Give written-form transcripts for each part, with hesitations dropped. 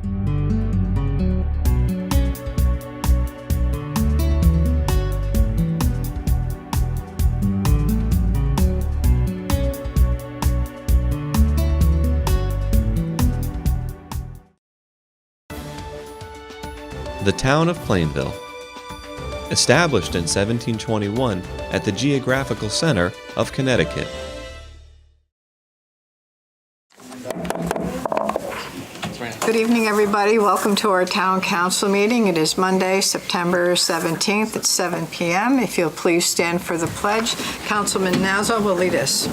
The town of Plainville. Established in 1721 at the geographical center of Connecticut. Good evening, everybody. Welcome to our town council meeting. It is Monday, September 17th at 7 p.m. If you'll please stand for the pledge. Councilman Nazo will lead us.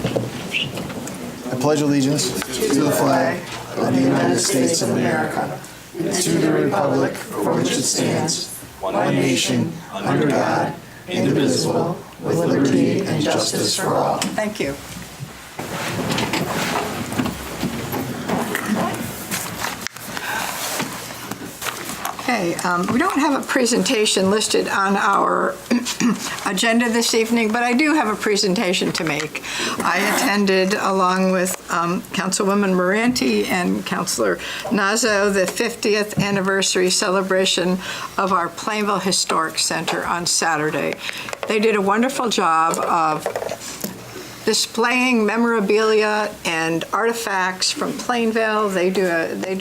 I pledge allegiance to the flag of the United States of America and to the republic for which it stands, one nation, under God, indivisible, with liberty and justice for all. Thank you. Okay, we don't have a presentation listed on our agenda this evening, but I do have a presentation to make. I attended, along with Councilwoman Moranti and Councilor Nazo, the 50th anniversary celebration of our Plainville Historic Center on Saturday. They did a wonderful job of displaying memorabilia and artifacts from Plainville. They do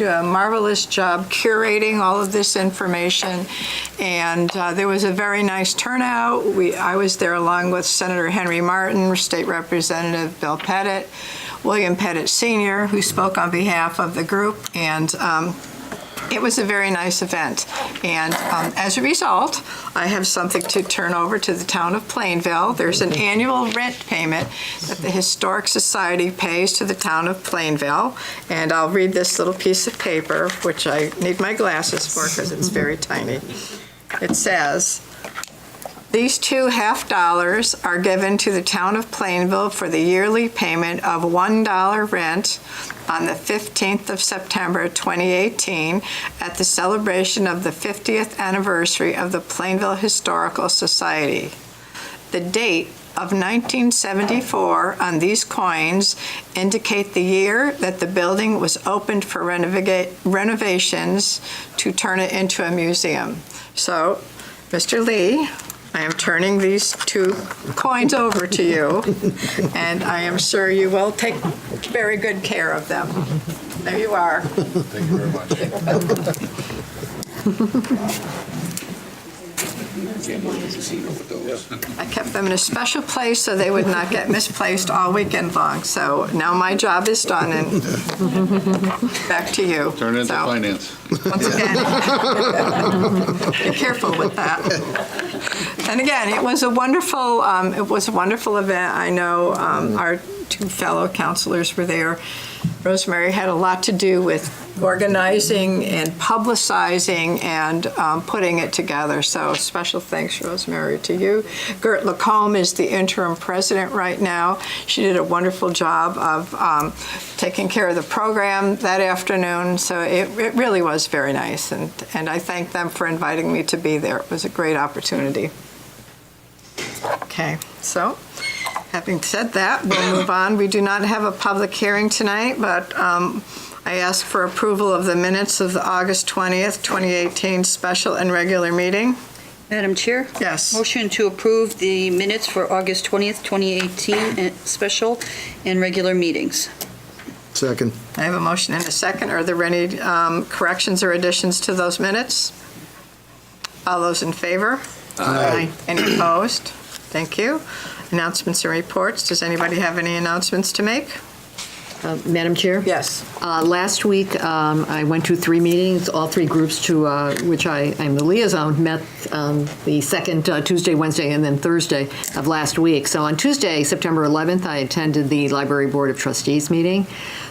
a marvelous job curating all of this information, and there was a very nice turnout. I was there along with Senator Henry Martin, State Representative Bill Pettit, William Pettit Sr., who spoke on behalf of the group, and it was a very nice event. And as a result, I have something to turn over to the town of Plainville. There's an annual rent payment that the Historic Society pays to the town of Plainville. And I'll read this little piece of paper, which I need my glasses for because it's very tiny. It says, "These two $50 are given to the town of Plainville for the yearly payment of $1 rent on the 15th of September 2018 at the celebration of the 50th anniversary of the Plainville Historical Society. The date of 1974 on these coins indicate the year that the building was opened for renovations to turn it into a museum." So, Mr. Lee, I am turning these two coins over to you, and I am sure you will take very good care of them. There you are. Thank you very much. I kept them in a special place so they would not get misplaced all weekend long. So now my job is done, and back to you. Turn it into finance. Once again, be careful with that. And again, it was a wonderful event. I know our two fellow counselors were there. Rosemary had a lot to do with organizing and publicizing and putting it together. So special thanks, Rosemary, to you. Gert Lacombe is the interim president right now. She did a wonderful job of taking care of the program that afternoon. So it really was very nice. And I thank them for inviting me to be there. It was a great opportunity. Okay, so having said that, we'll move on. We do not have a public hearing tonight, but I ask for approval of the minutes of the August 20th, 2018 special and regular meeting. Madam Chair? Yes. Motion to approve the minutes for August 20th, 2018 special and regular meetings. Second. I have a motion and a second. Are there any corrections or additions to those minutes? All those in favor? Aye. Any opposed? Thank you. Announcements and reports. Does anybody have any announcements to make? Madam Chair? Yes. Last week, I went to 3 meetings. All 3 groups to which I'm the liaison met the second Tuesday, Wednesday, and then Thursday of last week. So on Tuesday, September 11th, I attended the Library Board of Trustees meeting.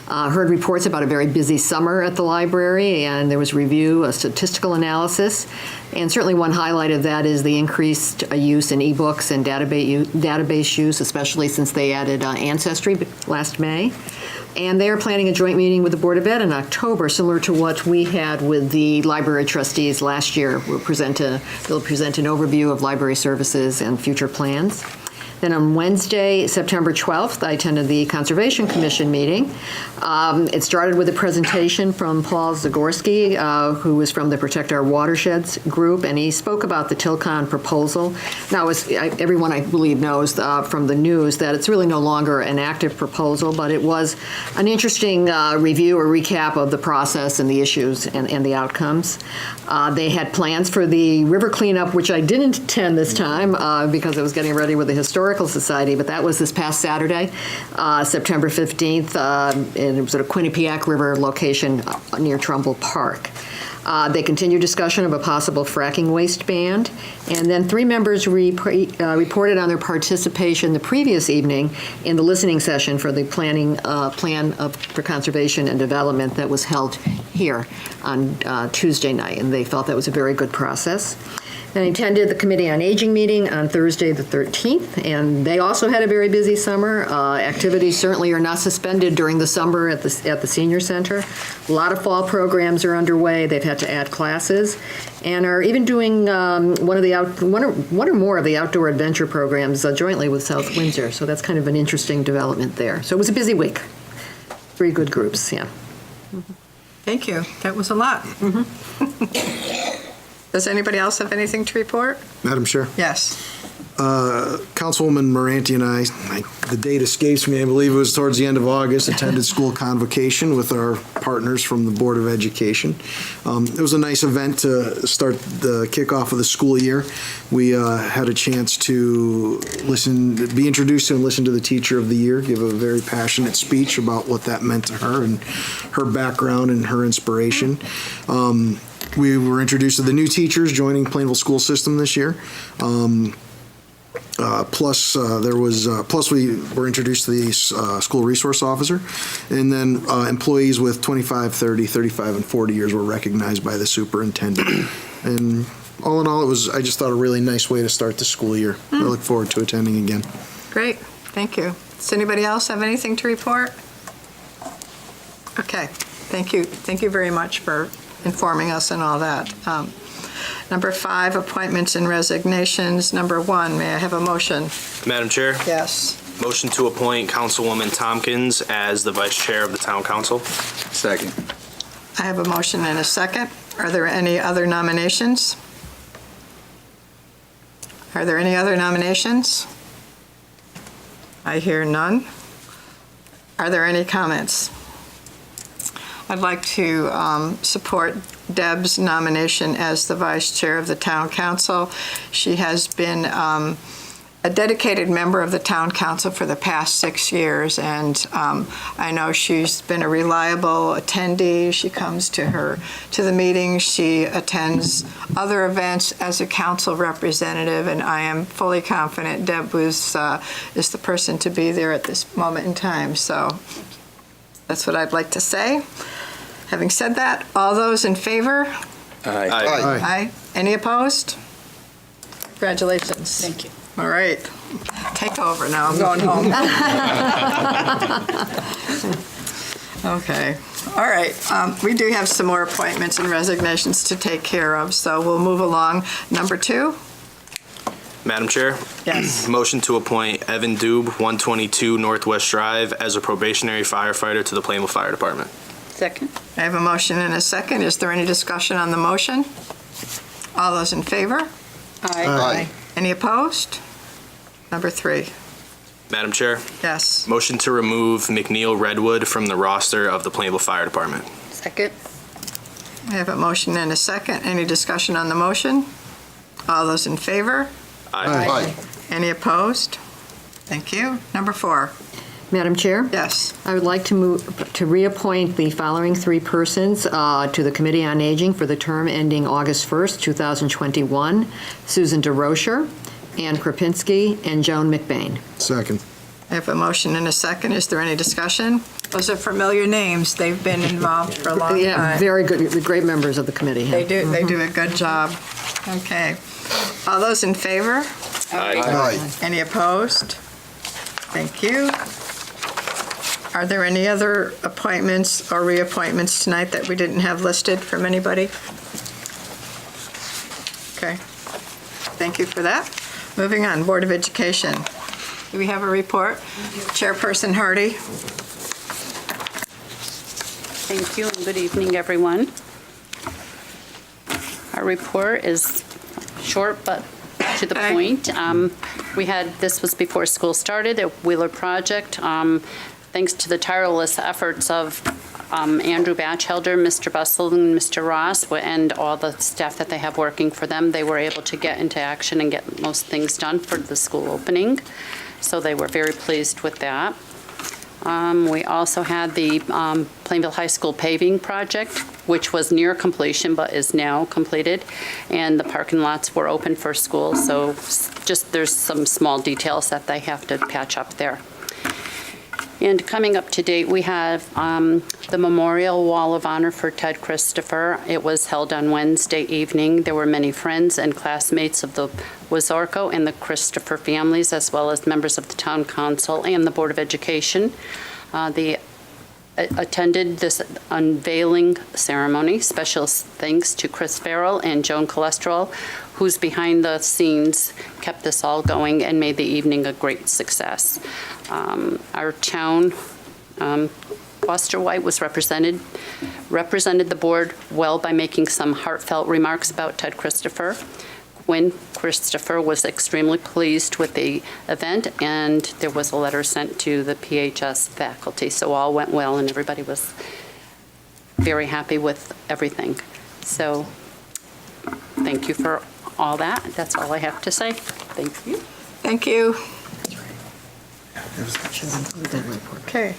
Heard reports about a very busy summer at the library, and there was review, a statistical analysis, and certainly one highlight of that is the increased use in ebooks and database use, especially since they added Ancestry last May. And they are planning a joint meeting with the Board of Ed in October, similar to what we had with the library trustees last year. They'll present an overview of library services and future plans. Then on Wednesday, September 12th, I attended the Conservation Commission meeting. It started with a presentation from Paul Zagorski, who was from the Protect Our Watersheds group, and he spoke about the Tilcon proposal. Now, everyone, I believe, knows from the news that it's really no longer an active proposal, but it was an interesting review or recap of the process and the issues and the outcomes. They had plans for the river cleanup, which I didn't attend this time because I was getting ready with the Historical Society, but that was this past Saturday, September 15th, and it was at a Quinnipiac River location near Trumbull Park. They continued discussion of a possible fracking waste ban, and then 3 members reported on their participation the previous evening in the listening session for the plan for conservation and development that was held here on Tuesday night, and they felt that was a very good process. I attended the Committee on Aging meeting on Thursday the 13th, and they also had a very busy summer. Activities certainly are not suspended during the summer at the Senior Center. A lot of fall programs are underway. They've had to add classes and are even doing one or more of the outdoor adventure programs jointly with South Windsor. So that's kind of an interesting development there. So it was a busy week. 3 good groups, yeah. Thank you. That was a lot. Does anybody else have anything to report? Madam Chair. Yes. Councilwoman Moranti and I, the date escapes me, I believe it was towards the end of August, attended school convocation with our partners from the Board of Education. It was a nice event to start the kickoff of the school year. We had a chance to be introduced to and listen to the Teacher of the Year, give a very passionate speech about what that meant to her and her background and her inspiration. We were introduced to the new teachers joining Plainville school system this year. Plus we were introduced to the school resource officer, and then employees with 25, 30, 35, and 40 years were recognized by the superintendent. And all in all, I just thought a really nice way to start the school year. I look forward to attending again. Great. Thank you. Does anybody else have anything to report? Okay. Thank you. Thank you very much for informing us and all that. Number 5, appointments and resignations. Number 1, may I have a motion? Madam Chair, Yes. motion to appoint Councilwoman Tompkins as the Vice Chair of the Town Council. Second. I have a motion and a second. Are there any other nominations? Are there any other nominations? I hear none. Are there any comments? I'd like to support Deb's nomination as the Vice Chair of the Town Council. She has been a dedicated member of the Town Council for the past 6 years, and I know she's been a reliable attendee. She comes to the meetings. She attends other events as a council representative, and I am fully confident Deb is the person to be there at this moment in time. So that's what I'd like to say. Having said that, all those in favor? Aye. Aye. Any opposed? Congratulations. Thank you. All right. Take over now. I'm going home. Okay. All right. We do have some more appointments and resignations to take care of, so we'll move along. Number 2? Madam Chair, Yes. motion to appoint Evan Dube, 122 Northwest Drive, as a probationary firefighter to the Plainville Fire Department. Second? I have a motion and a second. Is there any discussion on the motion? All those in favor? Aye. Any opposed? Number 3. Madam Chair, Yes. motion to remove McNeil Redwood from the roster of the Plainville Fire Department. Second? I have a motion and a second. Any discussion on the motion? All those in favor? Aye. Any opposed? Thank you. Number 4. Madam Chair? Yes. I would like to move to reappoint the following 3 persons to the Committee on Aging for the term ending August 1st, 2021. Susan DeRocher, Ann Krapinski, and Joan McBain. Second. I have a motion and a second. Is there any discussion? Those are familiar names. They've been involved for a long Yeah, time. very good, great members of the committee. They do a good job. Okay. All those in favor? Aye. Any opposed? Thank you. Are there any other appointments or reappointments tonight that we didn't have listed from anybody? Okay. Thank you for that. Moving on, Board of Education. Do we have a report? Chairperson Hardy. Thank you, and good evening, everyone. Our report is short but to the point. This was before school started, a Wheeler project. Thanks to the tireless efforts of Andrew Batchelder, Mr. Bussell, and Mr. Ross, and all the staff that they have working for them, they were able to get into action and get most things done for the school opening. So they were very pleased with that. We also had the Plainville High School paving project, which was near completion but is now completed, and the parking lots were open for school, so just there's some small details that they have to patch up there. And coming up to date, we have the Memorial Wall of Honor for Ted Christopher. It was held on Wednesday evening. There were many friends and classmates of the Wazorko and the Christopher families, as well as members of the Town Council and the Board of Education. They attended this unveiling ceremony. Special thanks to Chris Farrell and Joan Cholesterol, who's behind the scenes kept this all going and made the evening a great success. Our town, Foster White was represented the board well by making some heartfelt remarks about Ted Christopher. Gwen Christopher was extremely pleased with the event, and there was a letter sent to the PHS faculty, so all went well and everybody was very happy with everything. So thank you for all that. That's all I have to say. Thank you. Thank you. Okay.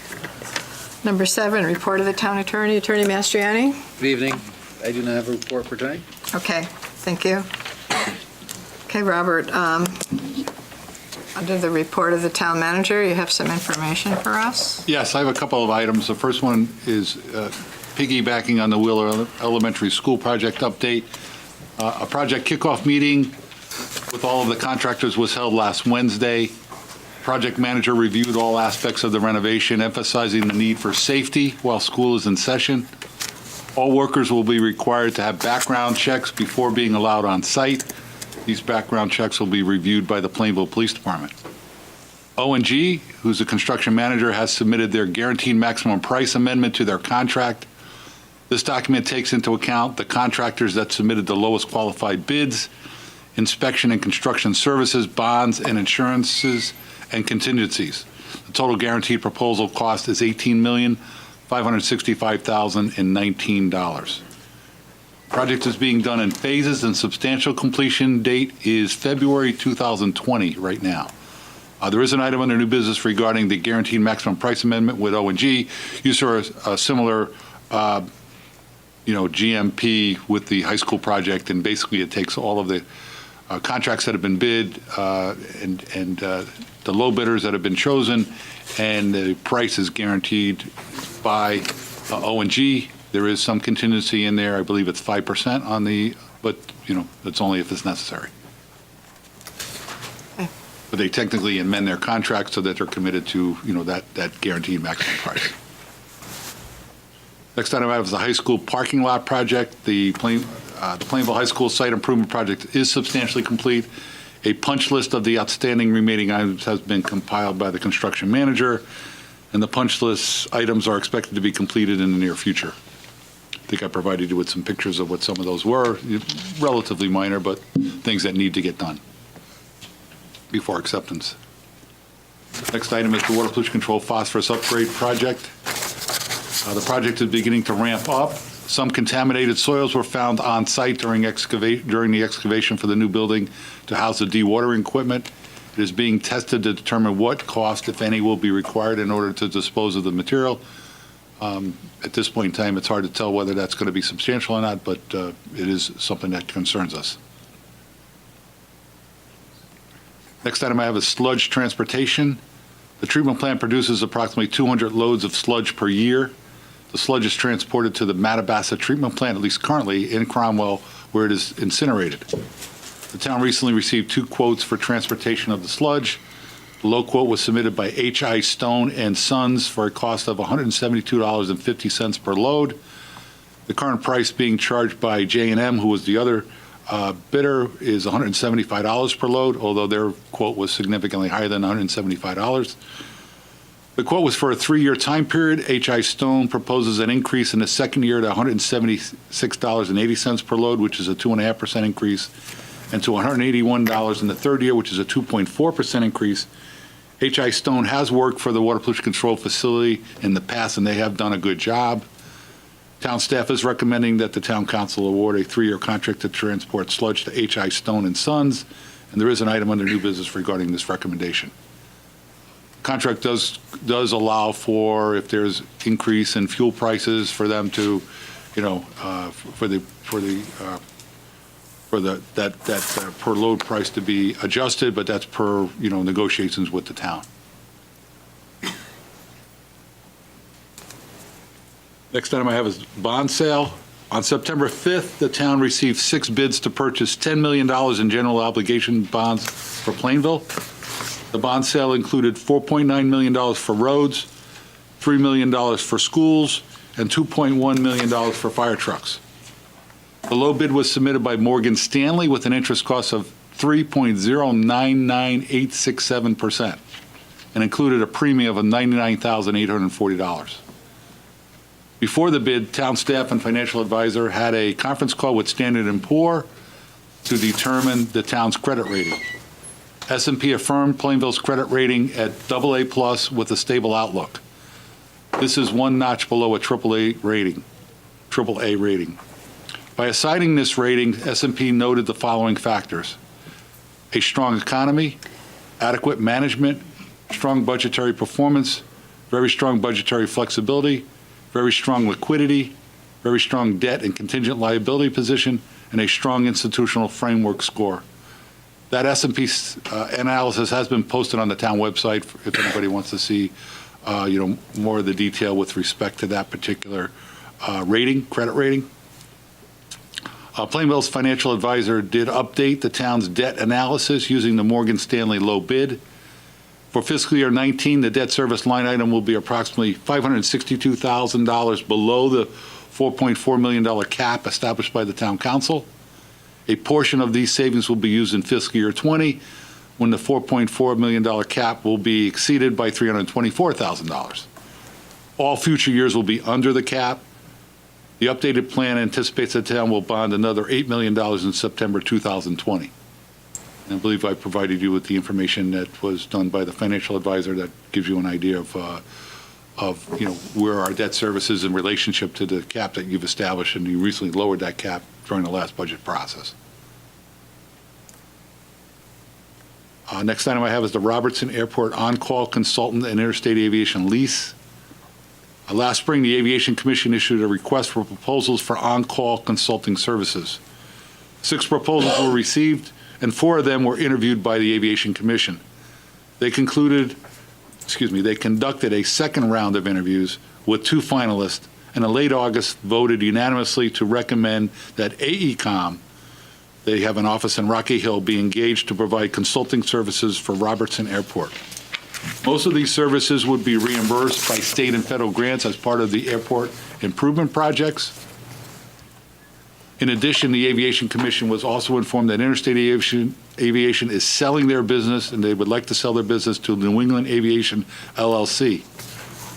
Number 7, report of the town attorney. Attorney Mastriani? Good evening. I do not have a report for tonight. Okay, thank you. Okay, Robert, under the report of the town manager, you have some information for us? Yes, I have a couple of items. The first one is piggybacking on the Wheeler Elementary School project update. A project kickoff meeting with all of the contractors was held last Wednesday. Project manager reviewed all aspects of the renovation, emphasizing the need for safety while school is in session. All workers will be required to have background checks before being allowed on site. These background checks will be reviewed by the Plainville Police Department. O&G, who's the construction manager, has submitted their guaranteed maximum price amendment to their contract. This document takes into account the contractors that submitted the lowest qualified bids, inspection and construction services, bonds and insurances, and contingencies. The total guaranteed proposal cost is $18,565,019. Project is being done in phases, and substantial completion date is February 2020 right now. There is an item under new business regarding the guaranteed maximum price amendment with O&G. You saw a similar GMP with the high school project, and basically it takes all of the contracts that have been bid and the low bidders that have been chosen, and the price is guaranteed by O&G. There is some contingency in there. I believe it's 5% on the, but it's only if it's necessary. Okay. But they technically amend their contract so that they're committed to that guaranteed maximum price. Next item I have is the high school parking lot project. The Plainville High School site improvement project is substantially complete. A punch list of the outstanding remaining items has been compiled by the construction manager, and the punch list items are expected to be completed in the near future. I think I provided you with some pictures of what some of those were, relatively minor, but things that need to get done before acceptance. Next item is the water pollution control phosphorus upgrade project. The project is beginning to ramp up. Some contaminated soils were found on site during the excavation for the new building to house the dewatering equipment. It is being tested to determine what cost, if any, will be required in order to dispose of the material. At this point in time, it's hard to tell whether that's going to be substantial or not, but it is something that concerns us. Next item I have is sludge transportation. The treatment plant produces approximately 200 loads of sludge per year. The sludge is transported to the Mattabassa treatment plant, at least currently, in Cromwell, where it is incinerated. The town recently received 2 quotes for transportation of the sludge. The low quote was submitted by H.I. Stone and Sons for a cost of $172.50 per load. The current price being charged by J&M, who was the other Bidder is $175 per load, although their quote was significantly higher than $175. The quote was for a 3-year time period. H.I. Stone proposes an increase in the second year to $176.80 per load, which is a 2.5% increase, and to $181 in the third year, which is a 2.4% increase. H.I. Stone has worked for the Water Pollution Control Facility in the past, and they have done a good job. Town staff is recommending that the town council award a 3-year contract to transport sludge to H.I. Stone and Sons, and there is an item under new business regarding this recommendation. Contract does allow for, if there's increase in fuel prices, for them to, that per load price to be adjusted, but that's per, negotiations with the town. Next item I have is bond sale. On September 5th, the town received 6 bids to purchase $10 million in general obligation bonds for Plainville. The bond sale included $4.9 million for roads, $3 million for schools, and $2.1 million for fire trucks. The low bid was submitted by Morgan Stanley with an interest cost of 3.099867% and included a premium of $99,840. Before the bid, town staff and financial advisor had a conference call with Standard & Poor to determine the town's credit rating. S&P affirmed Plainville's credit rating at AA+ with a stable outlook. This is one notch below a AAA rating. By assigning this rating, S&P noted the following factors: a strong economy, adequate management, strong budgetary performance, very strong budgetary flexibility, very strong liquidity, very strong debt and contingent liability position, and a strong institutional framework score. That S&P analysis has been posted on the town website if anybody wants to see, more of the detail with respect to that particular credit rating. Plainville's financial advisor did update the town's debt analysis using the Morgan Stanley low bid. For fiscal year 19, the debt service line item will be approximately $562,000 below the $4.4 million cap established by the town council. A portion of these savings will be used in fiscal year 20, when the $4.4 million cap will be exceeded by $324,000. All future years will be under the cap. The updated plan anticipates the town will bond another $8 million in September 2020. And I believe I provided you with the information that was done by the financial advisor that gives you an idea of where our debt service is in relationship to the cap that you've established, and you recently lowered that cap during the last budget process. Next item I have is the Robertson Airport on-call consultant and interstate aviation lease. Last spring, the Aviation Commission issued a request for proposals for on-call consulting services. 6 proposals were received, and 4 of them were interviewed by the Aviation Commission. They conducted a second round of interviews with 2 finalists, and in late August voted unanimously to recommend that AECom, they have an office in Rocky Hill, be engaged to provide consulting services for Robertson Airport. Most of these services would be reimbursed by state and federal grants as part of the airport improvement projects. In addition, the Aviation Commission was also informed that Interstate Aviation is selling their business, and they would like to sell their business to New England Aviation, LLC.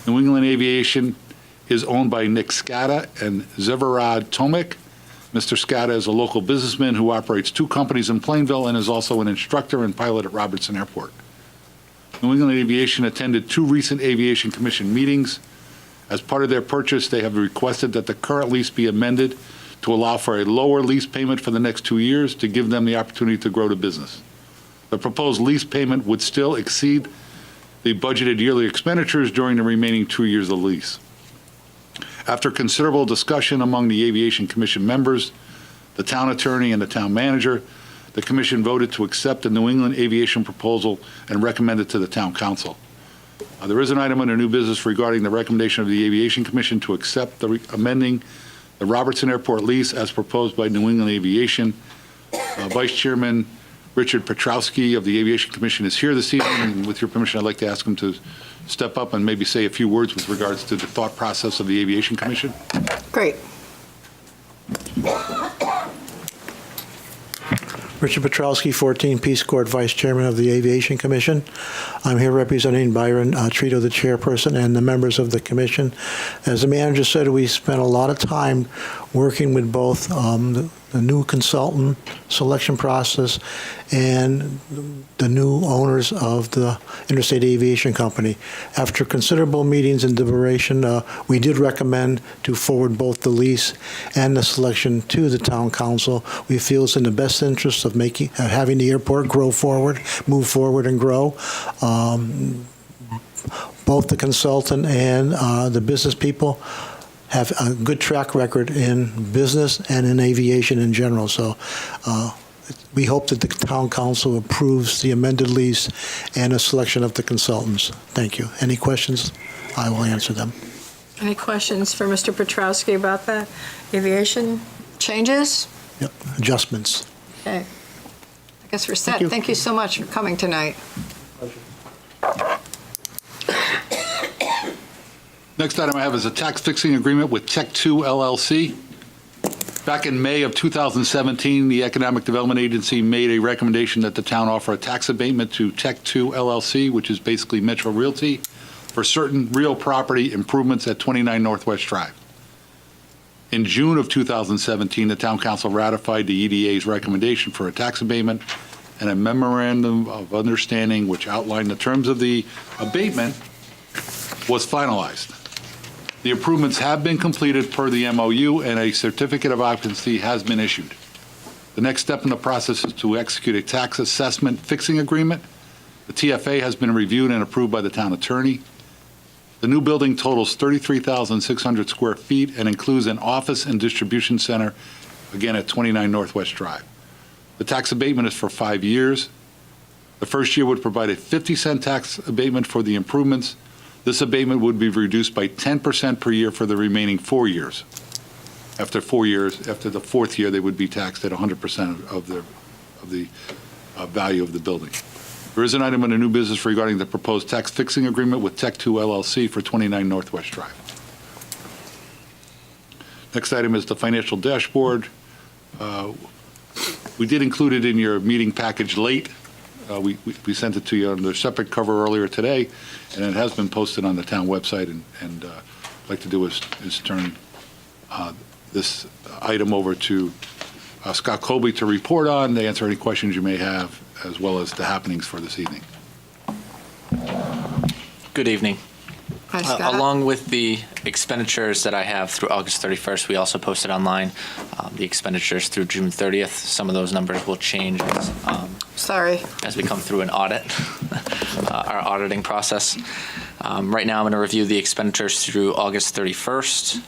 New England Aviation is owned by Nick Scata and Zevarad Tomek. Mr. Scata is a local businessman who operates 2 companies in Plainville and is also an instructor and pilot at Robertson Airport. New England Aviation attended 2 recent Aviation Commission meetings. As part of their purchase, they have requested that the current lease be amended to allow for a lower lease payment for the next 2 years to give them the opportunity to grow the business. The proposed lease payment would still exceed the budgeted yearly expenditures during the remaining 2 years of the lease. After considerable discussion among the Aviation Commission members, the town attorney, and the town manager, the commission voted to accept the New England Aviation proposal and recommend it to the town council. There is an item under new business regarding the recommendation of the Aviation Commission to accept amending the Robertson Airport lease as proposed by New England Aviation. Vice Chairman Richard Petrowski of the Aviation Commission is here this evening, and with your permission, I'd like to ask him to step up and maybe say a few words with regards to the thought process of the Aviation Commission. Great. Richard Petrowski, 14 Peace Corps Vice Chairman of the Aviation Commission. I'm here representing Byron Trito, the chairperson, and the members of the commission. As the manager said, we spent a lot of time working with both the new consultant selection process and the new owners of the Interstate Aviation Company. After considerable meetings and deliberation, we did recommend to forward both the lease and the selection to the town council. We feel it's in the best interest of having the airport move forward and grow. Both the consultant and the business people have a good track record in business and in aviation in general. So we hope that the town council approves the amended lease and a selection of the consultants. Thank you. Any questions? I will answer them. Any questions for Mr. Petrowski about that? Aviation changes? Yep. Adjustments. Okay. I guess we're set. Thank you. Thank you so much for coming tonight. Next item I have is a tax fixing agreement with Tech 2 LLC. Back in May of 2017, the Economic Development Agency made a recommendation that the town offer a tax abatement to Tech 2 LLC, which is basically Metro Realty, for certain real property improvements at 29 Northwest Drive. In June of 2017, the town council ratified the EDA's recommendation for a tax abatement, and a memorandum of understanding which outlined the terms of the abatement was finalized. The improvements have been completed per the MOU, and a certificate of occupancy has been issued. The next step in the process is to execute a tax assessment fixing agreement. The TFA has been reviewed and approved by the town attorney. The new building totals 33,600 square feet and includes an office and distribution center, again at 29 Northwest Drive. The tax abatement is for 5 years. The first year would provide a 50-cent tax abatement for the improvements. This abatement would be reduced by 10% per year for the remaining 4 years. After 4 years, after the fourth year, they would be taxed at 100% of the value of the building. There is an item under new business regarding the proposed tax fixing agreement with Tech 2 LLC for 29 Northwest Drive. Next item is the financial dashboard. We did include it in your meeting package late. We sent it to you under separate cover earlier today, and it has been posted on the town website. And what I'd like to do is turn this item over to Scott Colby to report on, to answer any questions you may have, as well as the happenings for this evening. Good evening. Hi, Scott. Along with the expenditures that I have through August 31st, we also posted online the expenditures through June 30th. Some of those numbers will change as we come through an audit, our auditing process. Right now, I'm going to review the expenditures through August 31st.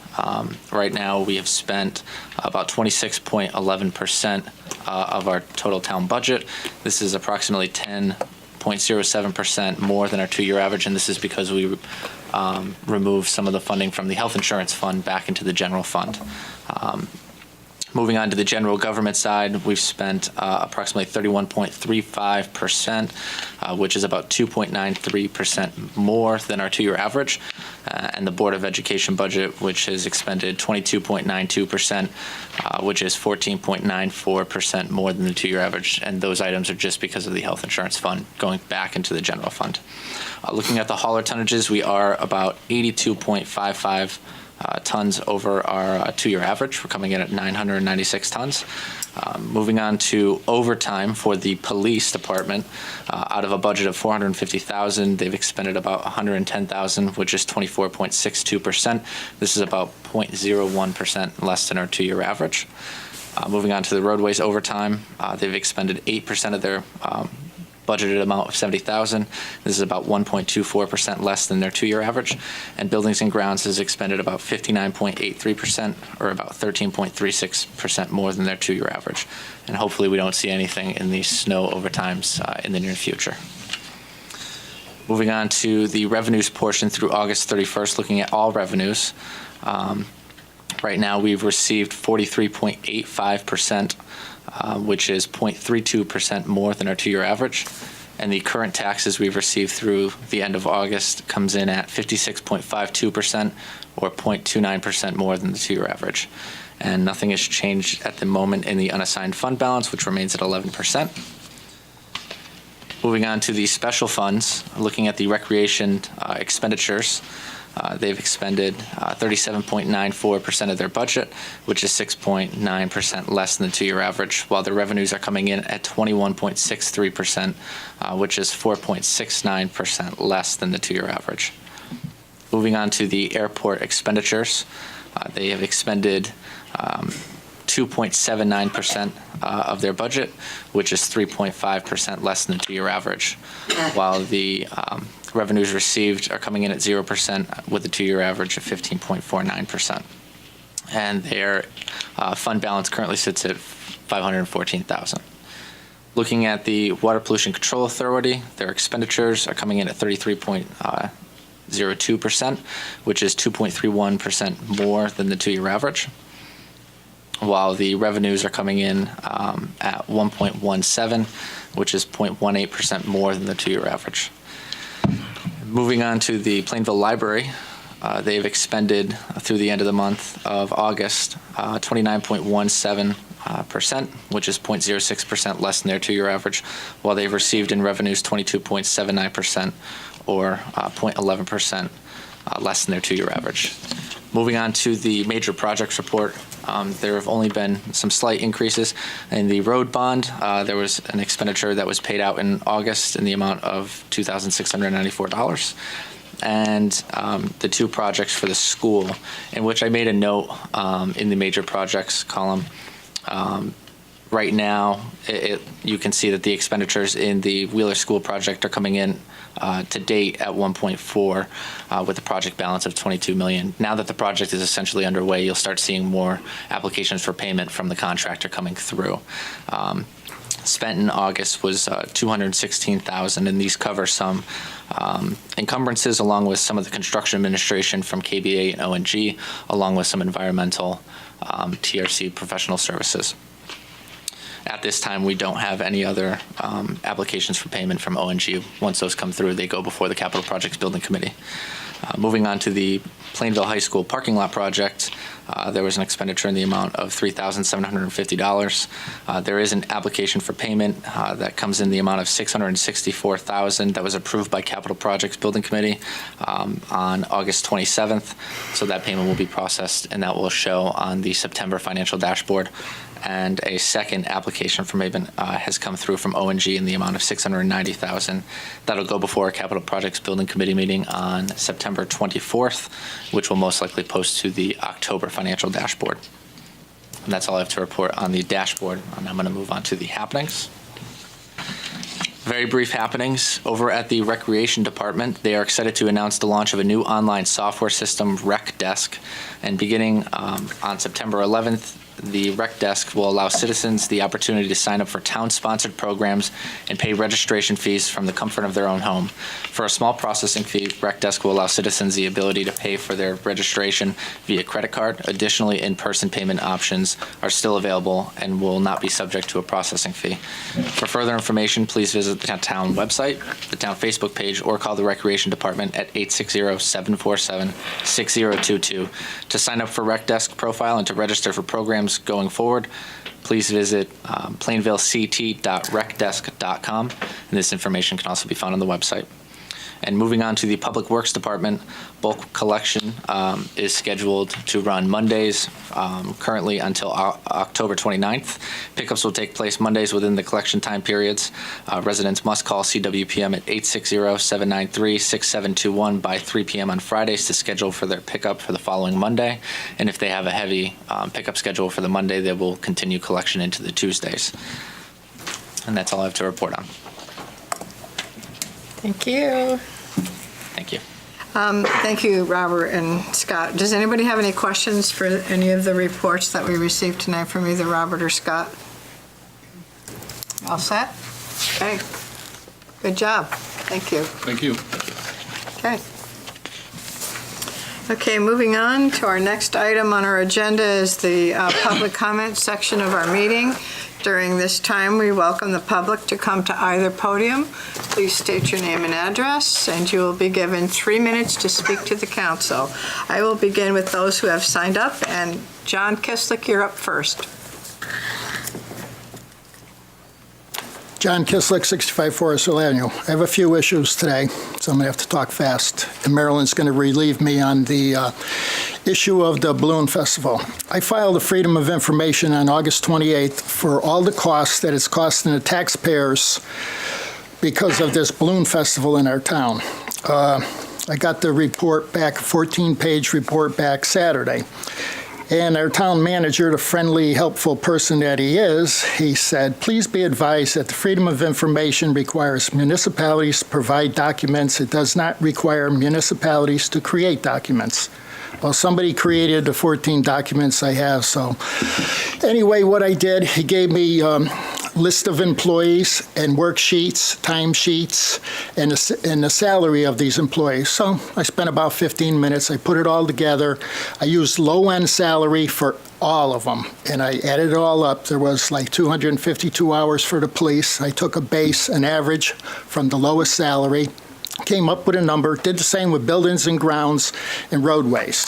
Right now, we have spent about 26.11% of our total town budget. This is approximately 10.07% more than our 2-year average, and this is because we removed some of the funding from the health insurance fund back into the general fund. Moving on to the general government side, we've spent approximately 31.35%, which is about 2.93% more than our 2-year average. And the Board of Education budget, which has expended 22.92%, which is 14.94% more than the 2-year average. And those items are just because of the health insurance fund going back into the general fund. Looking at the hauler tonnages, we are about 82.55 tons over our 2-year average. We're coming in at 996 tons. Moving on to overtime for the police department, out of a budget of $450,000, they've expended about $110,000, which is 24.62%. This is about 0.01% less than our 2-year average. Moving on to the roadways overtime, they've expended 8% of their budgeted amount of $70,000. This is about 1.24% less than their 2-year average. And buildings and grounds has expended about 59.83%, or about 13.36% more than their 2-year average. And hopefully we don't see anything in these snow overtimes in the near future. Moving on to the revenues portion through August 31st, looking at all revenues. Right now we've received 43.85%, which is 0.32% more than our 2-year average. And the current taxes we've received through the end of August comes in at 56.52%, or 0.29% more than the 2-year average. and nothing has changed at the moment in the unassigned fund balance, which remains at 11%. Moving on to the special funds, looking at the recreation expenditures, they've expended 37.94% of their budget, which is 6.9% less than the two-year average, while their revenues are coming in at 21.63%, which is 4.69% less than the two-year average. Moving on to the airport expenditures, they have expended 2.79% of their budget, which is 3.5% less than the two-year average, while the revenues received are coming in at 0% with a two-year average of 15.49%. And their fund balance currently sits at $514,000. Looking at the Water Pollution Control Authority, their expenditures are coming in at 33.02%, which is 2.31% more than the two-year average, while the revenues are coming in at 1.17, which is 0.18% more than the two-year average. Moving on to the Plainville Library, they've expended through the end of the month of August 29.17%, which is 0.06% less than their two-year average, while they've received in revenues 22.79%, or 0.11% less than their two-year average. Moving on to the major projects report, there have only been some slight increases. In the road bond, there was an expenditure that was paid out in August in the amount of $2,694. And the two projects for the school, in which I made a note in the major projects column. Right now, you can see that the expenditures in the Wheeler School project are coming in to date at 1.4 with a project balance of $22 million. Now that the project is essentially underway, you'll start seeing more applications for payment from the contractor coming through. Spent in August was $216,000, and these cover some encumbrances along with some of the construction administration from KBA and ONG, along with some environmental TRC professional services. At this time, we don't have any other applications for payment from ONG. Once those come through, they go before the Capital Projects Building Committee. Moving on to the Plainville High School parking lot project, there was an expenditure in the amount of $3,750. There is an application for payment that comes in the amount of $664,000 that was approved by Capital Projects Building Committee on August 27th. So that payment will be processed, and that will show on the September financial dashboard. And a second application for payment has come through from ONG in the amount of $690,000. That'll go before a Capital Projects Building Committee meeting on September 24th, which will most likely post to the October financial dashboard. And that's all I have to report on the dashboard. And I'm going to move on to the happenings. Very brief happenings. Over at the Recreation Department, they are excited to announce the launch of a new online software system, Rec Desk. And beginning on September 11th, the Rec Desk will allow citizens the opportunity to sign up for town-sponsored programs and pay registration fees from the comfort of their own home. For a small processing fee, Rec Desk will allow citizens the ability to pay for their registration via credit card. Additionally, in-person payment options are still available and will not be subject to a processing fee. For further information, please visit the town website, the town Facebook page, or call the Recreation Department at 860-747-6022. To sign up for Rec Desk profile and to register for programs going forward, please visit plainvillect.recdesk.com, and this information can also be found on the website. And moving on to the Public Works Department, bulk collection is scheduled to run Mondays, currently until October 29th. Pickups will take place Mondays within the collection time periods. Residents must call CWPM at 860-793-6721 by 3 p.m. on Fridays to schedule for their pickup for the following Monday. And if they have a heavy pickup schedule for the Monday, they will continue collection into the Tuesdays. And that's all I have to report on. Thank you. Thank you. Thank you, Robert and Scott. Does anybody have any questions for any of the reports that we received tonight from either Robert or Scott? All set? Okay. Good job. Thank you. Thank you. Okay. Okay, moving on to our next item on our agenda is the public comment section of our meeting. During this time, we welcome the public to come to either podium. Please state your name and address, and you will be given 3 minutes to speak to the council. I will begin with those who have signed up, and John Kislick, you're up first. John Kislick, 65 Forest Hill Avenue. I have a few issues today, so I'm going to have to talk fast. And Marilyn's going to relieve me on the issue of the Balloon Festival. I filed a Freedom of Information on August 28th for all the costs that it's costing the taxpayers because of this Balloon Festival in our town. I got the report back, a 14-page report back Saturday. And our town manager, the friendly, helpful person that he is, he said, please be advised that the Freedom of Information requires municipalities to provide documents. It does not require municipalities to create documents. Well, somebody created the 14 documents I have, so. Anyway, what I did, he gave me a list of employees and worksheets, timesheets, and the salary of these employees. So I spent about 15 minutes. I put it all together. I used low-end salary for all of them, and I added it all up. There was like 252 hours for the police. I took a base, an average from the lowest salary, came up with a number, did the same with buildings and grounds and roadways.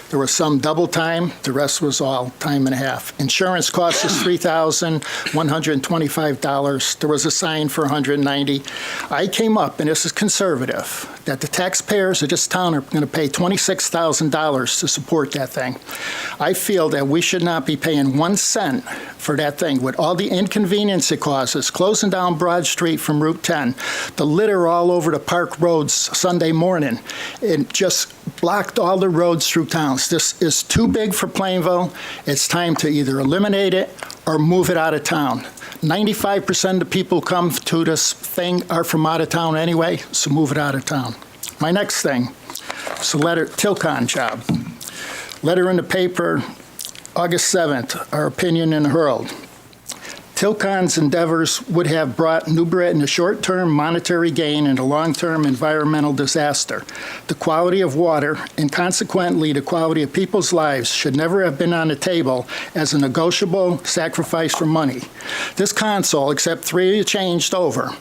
There was some double time, the rest was all time and a half. Insurance cost us $3,125. There was a sign for $190. I came up, and this is conservative, that the taxpayers of this town are going to pay $26,000 to support that thing. I feel that we should not be paying 1 cent for that thing with all the inconvenience it causes, closing down Broad Street from Route 10, the litter all over the park roads Sunday morning. It just blocked all the roads through towns. This is too big for Plainville. It's time to either eliminate it or move it out of town. 95% of the people who come to this thing are from out of town anyway, so move it out of town. My next thing is a letter, Tilcon job. Letter in the paper, August 7th, our opinion in the Herald. Tilcon's endeavors would have brought New Britain a short-term monetary gain and a long-term environmental disaster. The quality of water, and consequently the quality of people's lives, should never have been on the table as a negotiable sacrifice for money. This console, except 3 changed over,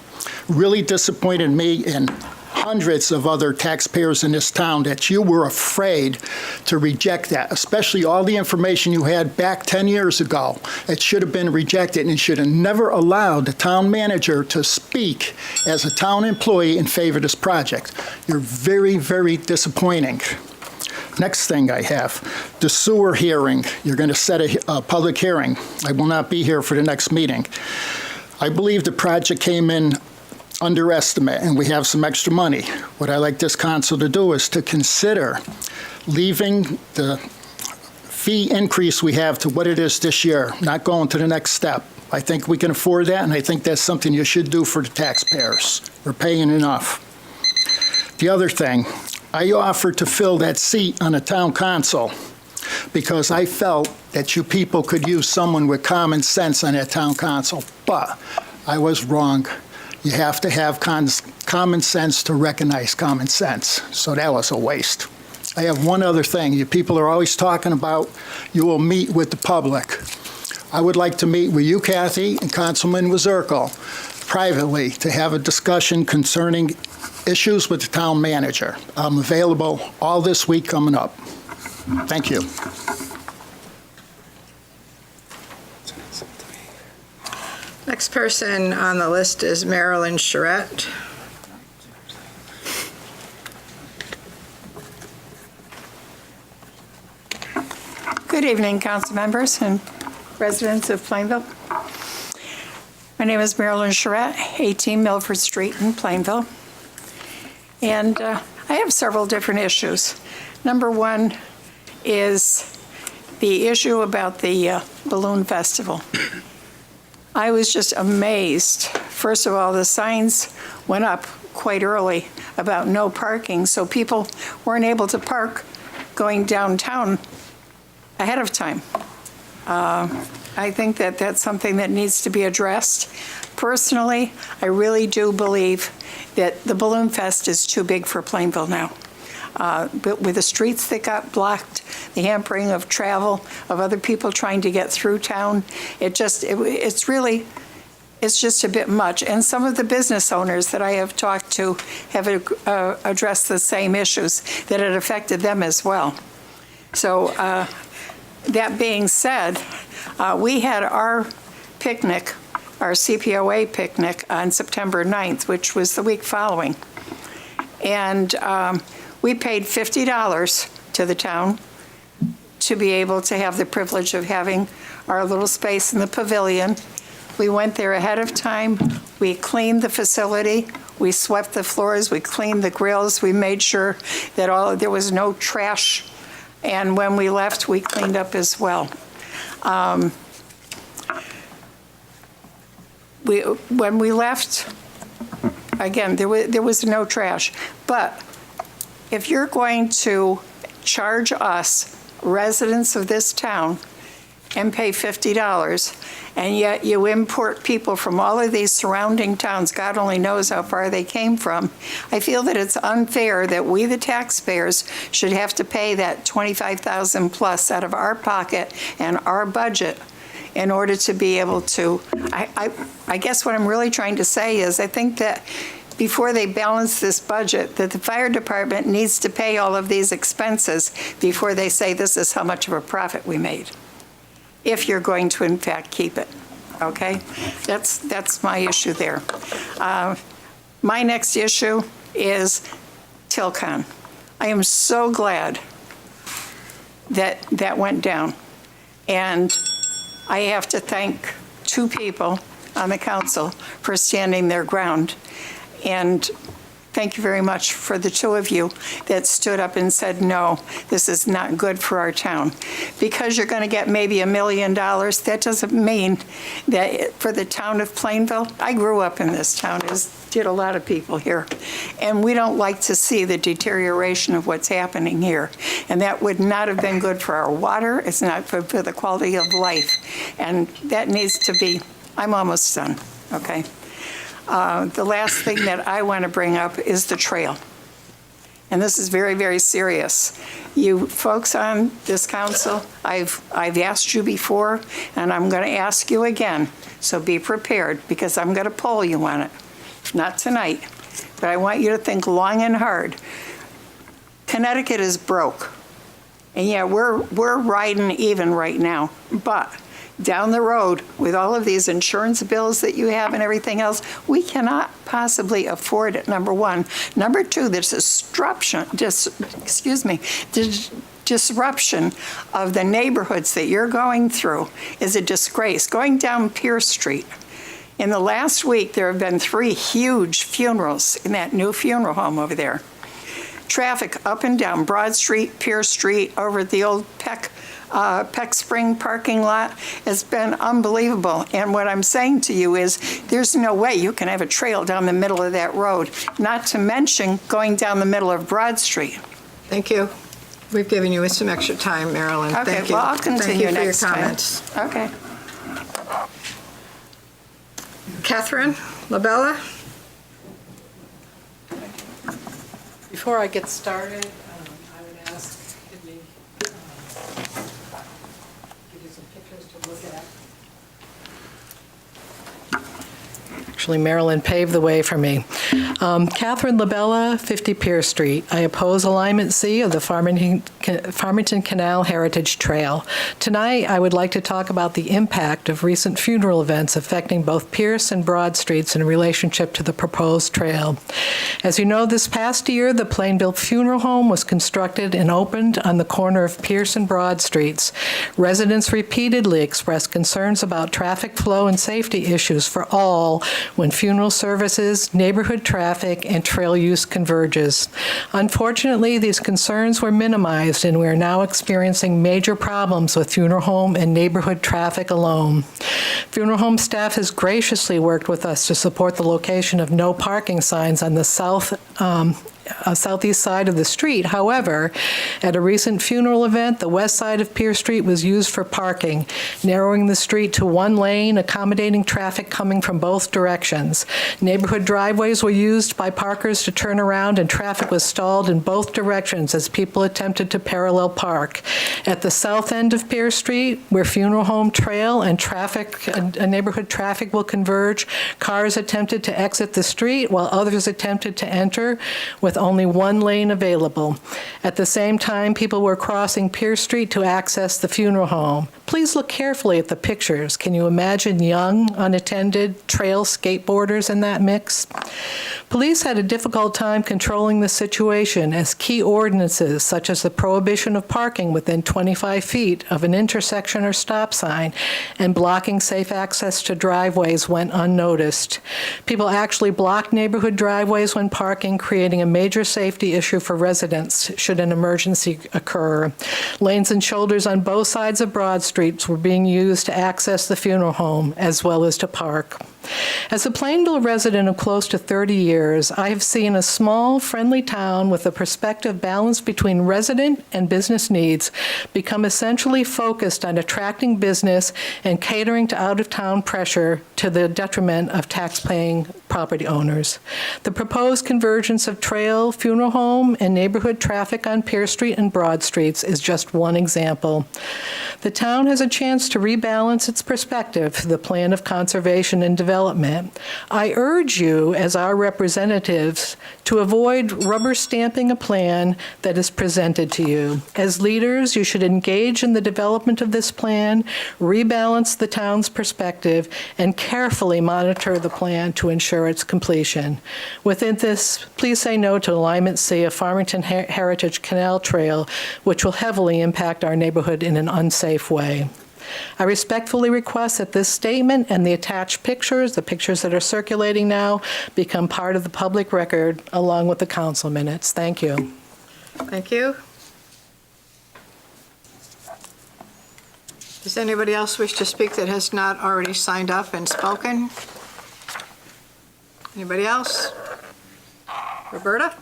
really disappointed me and hundreds of other taxpayers in this town that you were afraid to reject that, especially all the information you had back 10 years ago. It should have been rejected, and you should have never allowed the town manager to speak as a town employee in favor of this project. You're very, very disappointing. Next thing I have, the sewer hearing. You're going to set a public hearing. I will not be here for the next meeting. I believe the project came in underestimate, and we have some extra money. What I like this council to do is to consider leaving the fee increase we have to what it is this year, not going to the next step. I think we can afford that, and I think that's something you should do for the taxpayers. We're paying enough. The other thing, I offered to fill that seat on the town council because I felt that you people could use someone with common sense on that town council, but I was wrong. You have to have common sense to recognize common sense. So that was a waste. I have one other thing. You people are always talking about you will meet with the public. I would like to meet with you, Kathy, and Councilman Wazirko privately to have a discussion concerning issues with the town manager. I'm available all this week coming up. Thank you. Next person on the list is Marilyn Charette. Good evening, council members and residents of Plainville. My name is Marilyn Charette, 18 Milford Street in Plainville. And I have several different issues. Number one is the issue about the balloon festival. I was just amazed. First of all, the signs went up quite early about no parking, so people weren't able to park going downtown ahead of time. I think that that's something that needs to be addressed. Personally, I really do believe that the Balloon Fest is too big for Plainville now. but with the streets that got blocked, the hampering of travel, of other people trying to get through town, it's just a bit much. And some of the business owners that I have talked to have addressed the same issues, that it affected them as well. So that being said, we had our picnic, our CPOA picnic on September 9th, which was the week following. And we paid $50 to the town to be able to have the privilege of having our little space in the pavilion. We went there ahead of time. We cleaned the facility. We swept the floors. We cleaned the grills. We made sure that there was no trash. And when we left, we cleaned up as well. When we left, again, there was no trash. But if you're going to charge us, residents of this town, and pay $50, and yet you import people from all of these surrounding towns, God only knows how far they came from, I feel that it's unfair that we, the taxpayers, should have to pay that $25,000 plus out of our pocket and our budget in order to be able to, I guess what I'm really trying to say is I think that before they balance this budget, that the fire department needs to pay all of these expenses before they say this is how much of a profit we made, if you're going to in fact keep it, okay? That's my issue there. My next issue is Tilcon. I am so glad that that went down. And I have to thank two people on the council for standing their ground. And thank you very much for the two of you that stood up and said, no, this is not good for our town. Because you're going to get maybe $1 million, that doesn't mean that for the town of Plainville, I grew up in this town, as did a lot of people here, and we don't like to see the deterioration of what's happening here. And that would not have been good for our water, it's not good for the quality of life. And that needs to be, I'm almost done, okay? The last thing that I want to bring up is the trail. And this is very, very serious. You folks on this council, I've asked you before, and I'm going to ask you again. So be prepared, because I'm going to poll you on it. Not tonight, but I want you to think long and hard. Connecticut is broke. And yeah, we're riding even right now, but down the road with all of these insurance bills that you have and everything else, we cannot possibly afford it, number one. Number two, this disruption of the neighborhoods that you're going through is a disgrace. Going down Pierce Street, in the last week, there have been 3 huge funerals in that new funeral home over there. Traffic up and down Broad Street, Pierce Street, over at the old Peck Spring parking lot has been unbelievable. And what I'm saying to you is there's no way you can have a trail down the middle of that road, not to mention going down the middle of Broad Street. Thank you. We've given you some extra time, Marilyn. Okay, Thank you. well, I'll continue next time. Thank you for your comments. Okay. Katherine LaBella? Before I get started, I would ask, give you some pictures to look at. Actually, Marilyn paved the way for me. Katherine LaBella, 50 Pierce Street. I oppose Alignment C of the Farmington Canal Heritage Trail. Tonight, I would like to talk about the impact of recent funeral events affecting both Pierce and Broad Streets in relationship to the proposed trail. As you know, this past year, the Plainville Funeral Home was constructed and opened on the corner of Pierce and Broad Streets. Residents repeatedly expressed concerns about traffic flow and safety issues for all when funeral services, neighborhood traffic, and trail use converges. Unfortunately, these concerns were minimized, and we are now experiencing major problems with funeral home and neighborhood traffic alone. Funeral home staff has graciously worked with us to support the location of no parking signs on the south southeast side of the street. However, at a recent funeral event, the west side of Pierce Street was used for parking, narrowing the street to one lane, accommodating traffic coming from both directions. Neighborhood driveways were used by parkers to turn around, and traffic was stalled in both directions as people attempted to parallel park. At the south end of Pierce Street, where Funeral Home Trail and neighborhood traffic will converge, cars attempted to exit the street while others attempted to enter, with only one lane available. At the same time, people were crossing Pierce Street to access the funeral home. Please look carefully at the pictures. Can you imagine young, unattended trail skateboarders in that mix? Police had a difficult time controlling the situation as key ordinances, such as the prohibition of parking within 25 feet of an intersection or stop sign and blocking safe access to driveways, went unnoticed. People actually blocked neighborhood driveways when parking, creating a major safety issue for residents should an emergency occur. Lanes and shoulders on both sides of Broad Streets were being used to access the funeral home as well as to park. As a Plainville resident of close to 30 years, I have seen a small, friendly town with a perspective balance between resident and business needs become essentially focused on attracting business and catering to out-of-town pressure to the detriment of tax-paying property owners. The proposed convergence of trail, funeral home, and neighborhood traffic on Pierce Street and Broad Streets is just one example. The town has a chance to rebalance its perspective to the plan of conservation and development. I urge you, as our representatives, to avoid rubber stamping a plan that is presented to you. As leaders, you should engage in the development of this plan, rebalance the town's perspective, and carefully monitor the plan to ensure its completion. Within this, please say no to Alignment C of Farmington Heritage Canal Trail, which will heavily impact our neighborhood in an unsafe way. I respectfully request that this statement and the attached pictures, the pictures that are circulating now, become part of the public record along with the council minutes. Thank you. Thank you. Does anybody else wish to speak that has not already signed up and spoken? Anybody else? Roberta?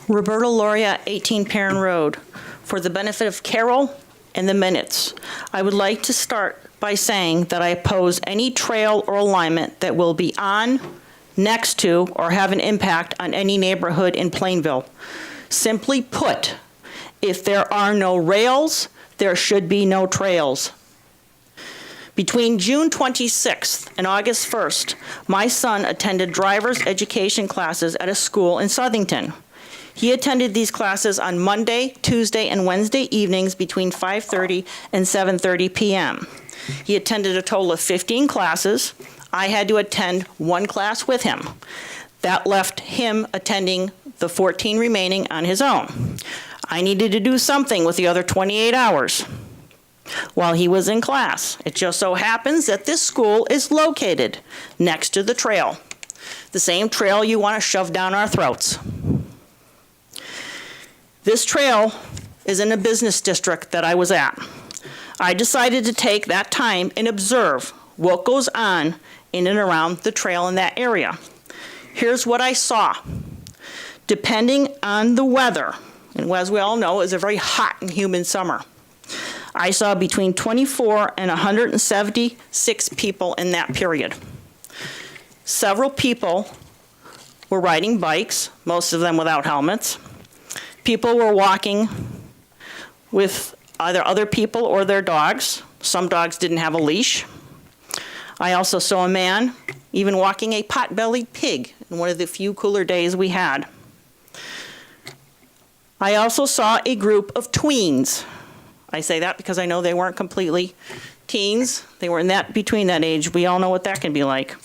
Roberta Lauria, 18 Perrin Road. For the benefit of Carol and the minutes, I would like to start by saying that I oppose any trail or alignment that will be on, next to, or have an impact on any neighborhood in Plainville. Simply put, if there are no rails, there should be no trails. Between June 26th and August 1st, my son attended driver's education classes at a school in Southington. He attended these classes on Monday, Tuesday, and Wednesday evenings between 5:30 and 7:30 p.m. He attended a total of 15 classes. I had to attend one class with him. That left him attending the 14 remaining on his own. I needed to do something with the other 28 hours while he was in class. It just so happens that this school is located next to the trail, the same trail you want to shove down our throats. This trail is in a business district that I was at. I decided to take that time and observe what goes on in and around the trail in that area. Here's what I saw. Depending on the weather, and as we all know, it's a very hot and humid summer, I saw between 24 and 176 people in that period. Several people were riding bikes, most of them without helmets. People were walking with either other people or their dogs. Some dogs didn't have a leash. I also saw a man even walking a pot-bellied pig in one of the few cooler days we had. I also saw a group of tweens. I say that because I know they weren't completely teens. They were between that age. We all know what that can be like.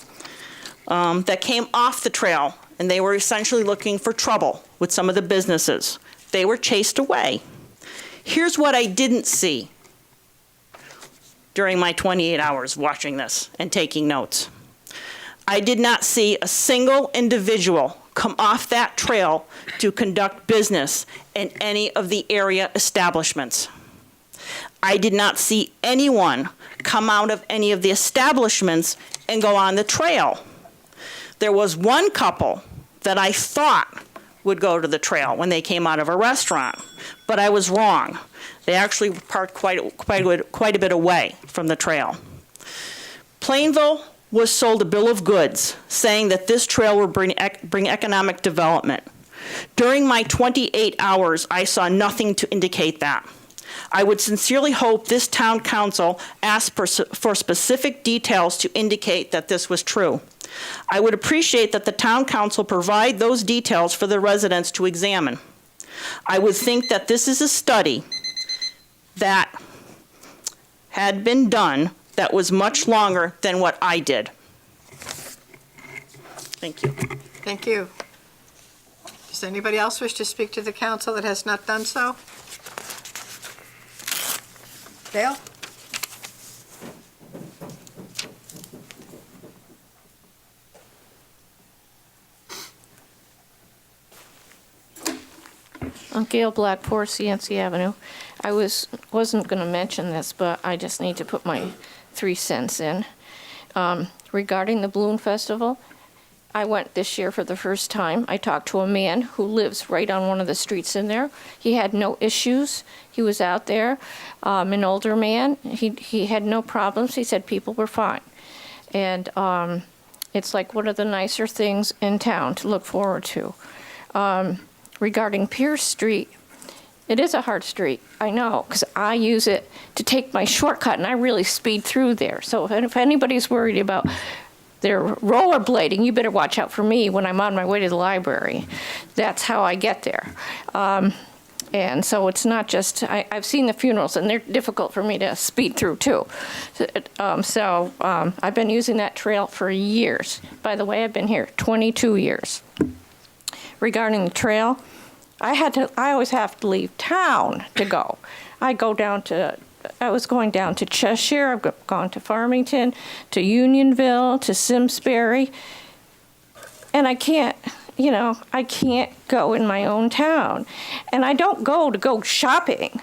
That came off the trail, and they were essentially looking for trouble with some of the businesses. They were chased away. Here's what I didn't see during my 28 hours watching this and taking notes. I did not see a single individual come off that trail to conduct business in any of the area establishments. I did not see anyone come out of any of the establishments and go on the trail. There was one couple that I thought would go to the trail when they came out of a restaurant, but I was wrong. They actually parked quite a bit away from the trail. Plainville was sold a bill of goods saying that this trail would bring economic development. During my 28 hours, I saw nothing to indicate that. I would sincerely hope this town council asked for specific details to indicate that this was true. I would appreciate that the town council provide those details for the residents to examine. I would think that this is a study that had been done that was much longer than what I did. Thank you. Thank you. Does anybody else wish to speak to the council that has not done so? Dale? I'm Gail Black, 4 CNC Avenue. I wasn't going to mention this, but I just need to put my 3 cents in. Regarding the Balloon Festival, I went this year for the first time. I talked to a man who lives right on one of the streets in there. He had no issues. He was out there, an older man. He had no problems. He said people were fine. And it's like one of the nicer things in town to look forward to. Regarding Pierce Street, it is a hard street, I know, because I use it to take my shortcut, and I really speed through there. So if anybody's worried about their rollerblading, you better watch out for me when I'm on my way to the library. That's how I get there. And so it's not just, I've seen the funerals, and they're difficult for me to speed through, too. So I've been using that trail for years. By the way, I've been here 22 years. Regarding the trail, I always have to leave town to go. I was going down to Cheshire, I've gone to Farmington, to Unionville, to Simsbury, and I can't go in my own town. And I don't go to go shopping.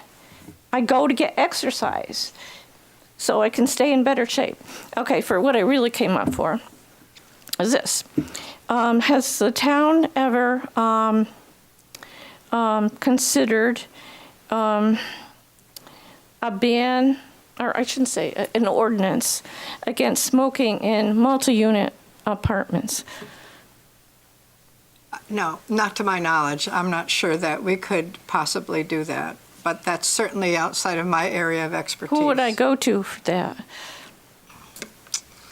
I go to get exercise so I can stay in better shape. Okay, for what I really came up for is this. Has the town ever considered a ban, or I shouldn't say, an ordinance against smoking in multi-unit apartments? No, not to my knowledge. I'm not sure that we could possibly do that, but that's certainly outside of my area of expertise. Who would I go to for that?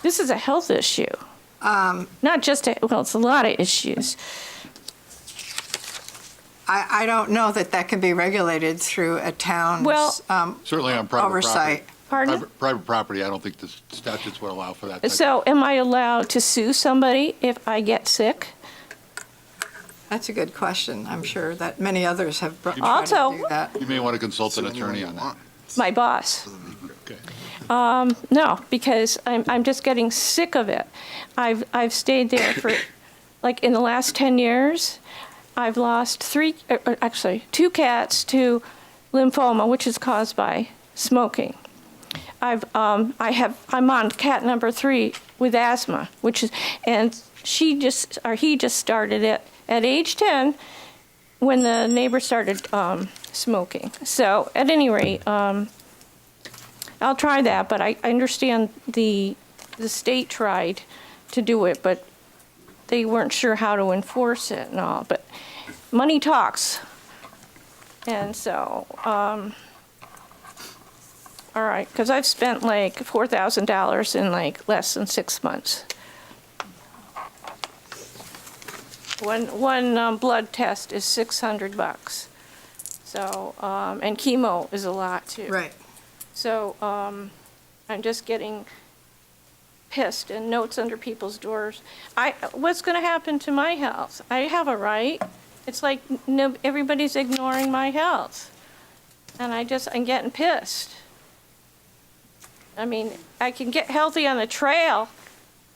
This is a health issue. Not just, it's a lot of issues. I don't know that can be regulated through a town's Certainly on private oversight. Pardon? Private property, I don't think the statutes would allow for that. So am I allowed to sue somebody if I get sick? That's a good question. I'm sure that many others have tried Also, to do that. You may want to consult an attorney on that. My boss. Okay. No, because I'm just getting sick of it. I've stayed there for, like, in the last 10 years, I've lost 2 cats to lymphoma, which is caused by smoking. I'm on cat number 3 with asthma, and he just started it at age 10 when the neighbor started smoking. So at any rate, I'll try that, but I understand the state tried to do it, but they weren't sure how to enforce it and all. But money talks. And so, all right, because I've spent like $4,000 in like less than 6 months. One blood test is $600. So, and chemo is a lot too. Right. So I'm just getting pissed and notes under people's doors. What's going to happen to my health? I have a right. It's like everybody's ignoring my health. And I'm getting pissed. I mean, I can get healthy on the trail.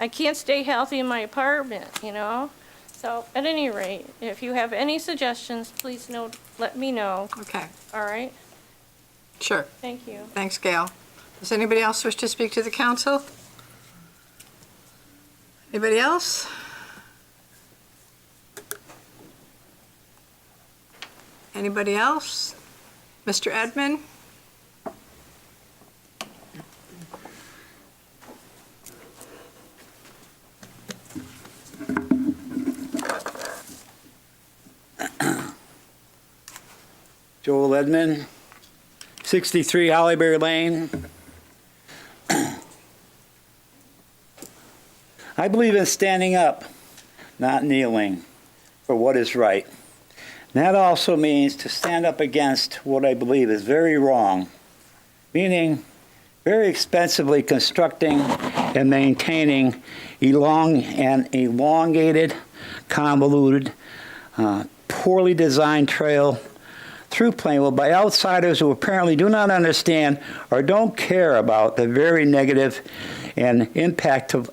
I can't stay healthy in my apartment, you know? So at any rate, if you have any suggestions, please let me know. Okay, All right? sure. Thank you. Thanks, Gail. Does anybody else wish to speak to the council? Anybody else? Anybody else? Mr. Edmond? Joel Edmond, 63 Hollyberry Lane. I believe in standing up, not kneeling, for what is right. And that also means to stand up against what I believe is very wrong, meaning very expensively constructing and maintaining elongated, convoluted, poorly designed trail through Plainville by outsiders who apparently do not understand or don't care about the very negative and impactful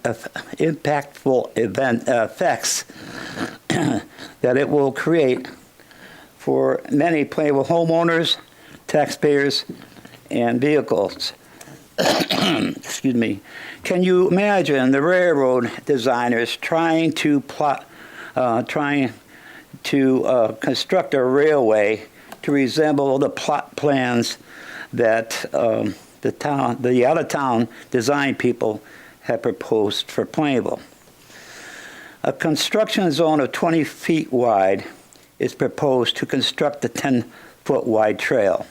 effects that it will create for many Plainville homeowners, taxpayers, and vehicles. Excuse me. Can you imagine the railroad designers trying to construct a railway to resemble the plot plans that the out-of-town design people have proposed for Plainville? A construction zone of 20 feet wide is proposed to construct a 10-foot wide trail.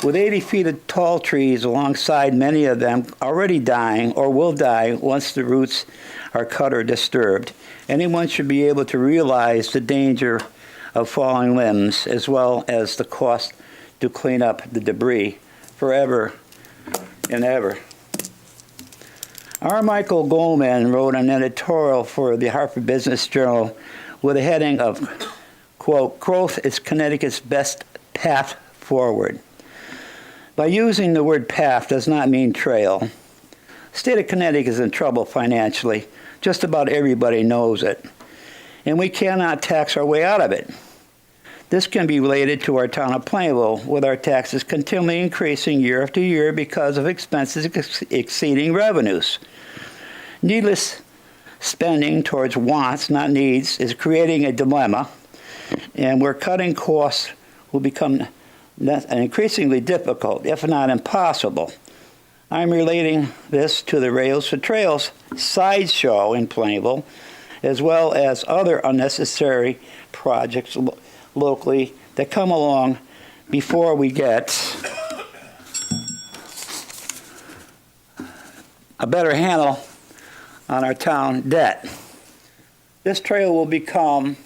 With 80 feet of tall trees alongside, many of them already dying or will die once the roots are cut or disturbed, anyone should be able to realize the danger of falling limbs, as well as the cost to clean up the debris forever and ever. R. Michael Goldman wrote an editorial for the Hartford Business Journal with a heading of, quote, "Growth is Connecticut's best path forward." By using the word path does not mean trail. The state of Connecticut is in trouble financially. Just about everybody knows it. And we cannot tax our way out of it. This can be related to our town of Plainville, with our taxes continually increasing year after year because of expenses exceeding revenues. Needless spending towards wants, not needs, is creating a dilemma, and where cutting costs will become increasingly difficult, if not impossible. I'm relating this to the Rails for Trails sideshow in Plainville, as well as other unnecessary projects locally that come along before we get a better handle on our town debt. This trail will become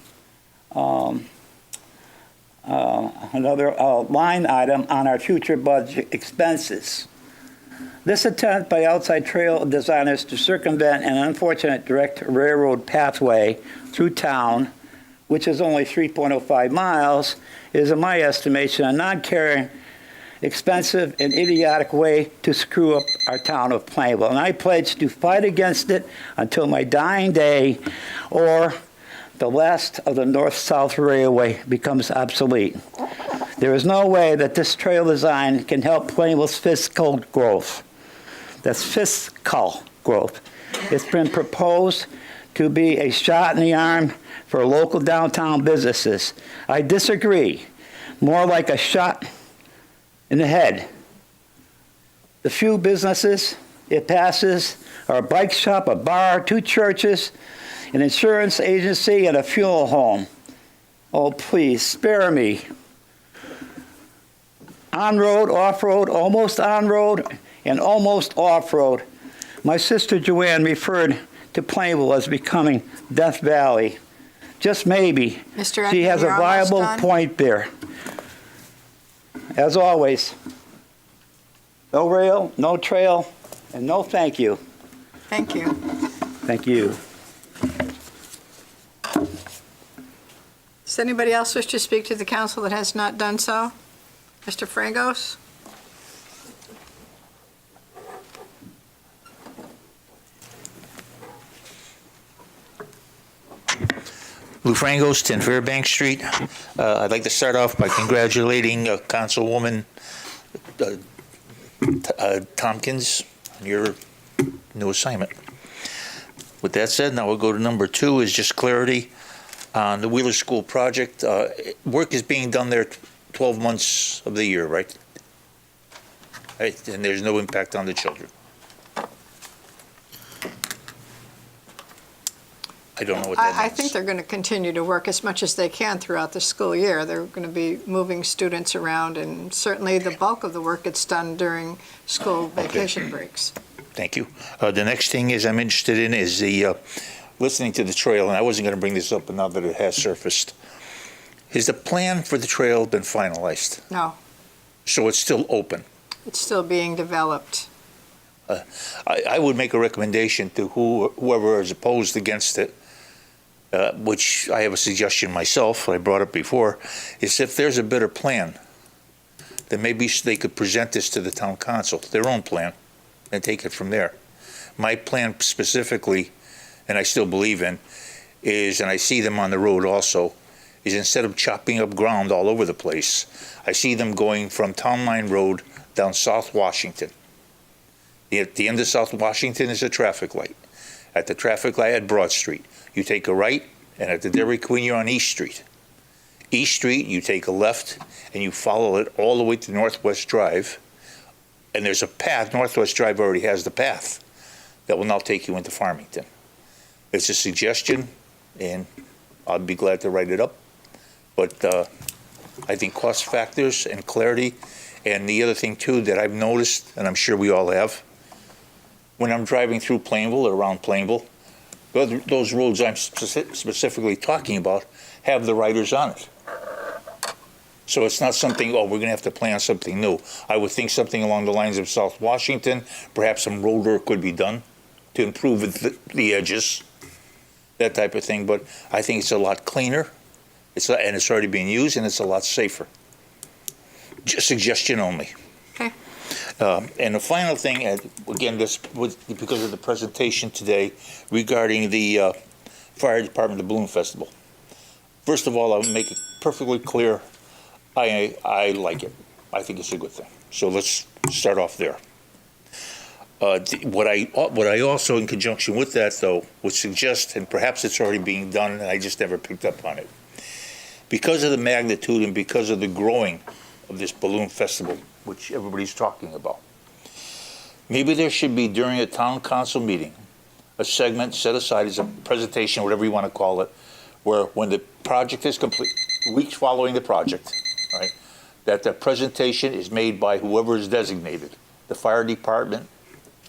another line item on our future budget expenses. This attempt by outside trail designers to circumvent an unfortunate direct railroad pathway through town, which is only 3.05 miles, is, in my estimation, a non-caring, expensive, and idiotic way to screw up our town of Plainville. And I pledge to fight against it until my dying day, or the last of the North-South Railway becomes obsolete. There is no way that this trail design can help Plainville's fiscal growth. That's fiscal growth. It's been proposed to be a shot in the arm for local downtown businesses. I disagree. More like a shot in the head. The few businesses it passes are a bike shop, a bar, 2 churches, an insurance agency, and a funeral home. Oh, please, spare me. On-road, off-road, almost on-road, and almost off-road. My sister Joanne referred to Plainville as becoming Death Valley. Just maybe. Mr. She has a Edmond, viable point there. As always, no rail, no trail, and no thank you. Thank you. Thank you. Does anybody else wish to speak to the council that has not done so? Mr. Frangos? Lou Frangos, 10 Fairbank Street. I'd like to start off by congratulating Councilwoman Tompkins on your new assignment. With that said, now we'll go to number 2, is just clarity on the Wheeler School project. Work is being done there 12 months of the year, right? Right, and there's no impact on the children. I don't know what that means. I think they're going to continue to work as much as they can throughout the school year. They're going to be moving students around, and certainly the bulk of the work gets done during school vacation breaks. Thank you. The next thing is I'm interested in is the listening to the trail, and I wasn't going to bring this up, but now that it has surfaced. Has the plan for the trail been finalized? No, So it's still open? it's still being developed. I would make a recommendation to whoever is opposed against it, which I have a suggestion myself, I brought it before, is if there's a better plan, then maybe they could present this to the town council, their own plan, and take it from there. My plan specifically, and I still believe in, is, and I see them on the road also, is instead of chopping up ground all over the place, I see them going from Town Line Road down South Washington. At the end of South Washington is a traffic light. At the traffic light at Broad Street, you take a right, and at the Dairy Queen, you're on East Street. East Street, you take a left, and you follow it all the way to Northwest Drive. And there's a path, Northwest Drive already has the path that will now take you into Farmington. It's a suggestion, and I'd be glad to write it up. But I think cost factors and clarity, and the other thing too that I've noticed, and I'm sure we all have, when I'm driving through Plainville or around Plainville, those roads I'm specifically talking about have the riders on it. So it's not something, oh, we're going to have to plan something new. I would think something along the lines of South Washington, perhaps some road work could be done to improve the edges, that type of thing. But I think it's a lot cleaner, and it's already being used, and it's a lot safer. Just suggestion only. Okay. And the final thing, again, this was because of the presentation today regarding the fire department, the balloon festival. First of all, I'll make it perfectly clear, I like it. I think it's a good thing. So let's start off there. What I also, in conjunction with that, though, would suggest, and perhaps it's already being done, and I just never picked up on it, because of the magnitude and because of the growing of this balloon festival, which everybody's talking about, maybe there should be, during a town council meeting, a segment set aside as a presentation, whatever you want to call it, where when the project is complete, weeks following the project, right, that the presentation is made by whoever is designated, the fire department,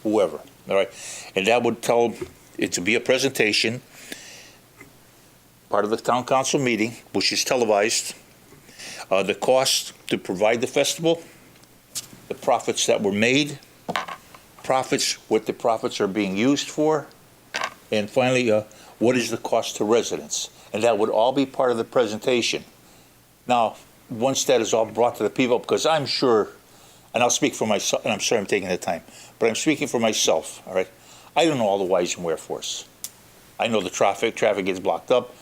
whoever, all right? And that would tell it to be a presentation, part of the town council meeting, which is televised, the cost to provide the festival, the profits that were made, what the profits are being used for, and finally, what is the cost to residents? And that would all be part of the presentation. Now, once that is all brought to the people, because I'm sure, and I'll speak for myself, and I'm sorry I'm taking the time, but I'm speaking for myself, all right? I don't know all the whys and wherefores. I know the traffic gets blocked up.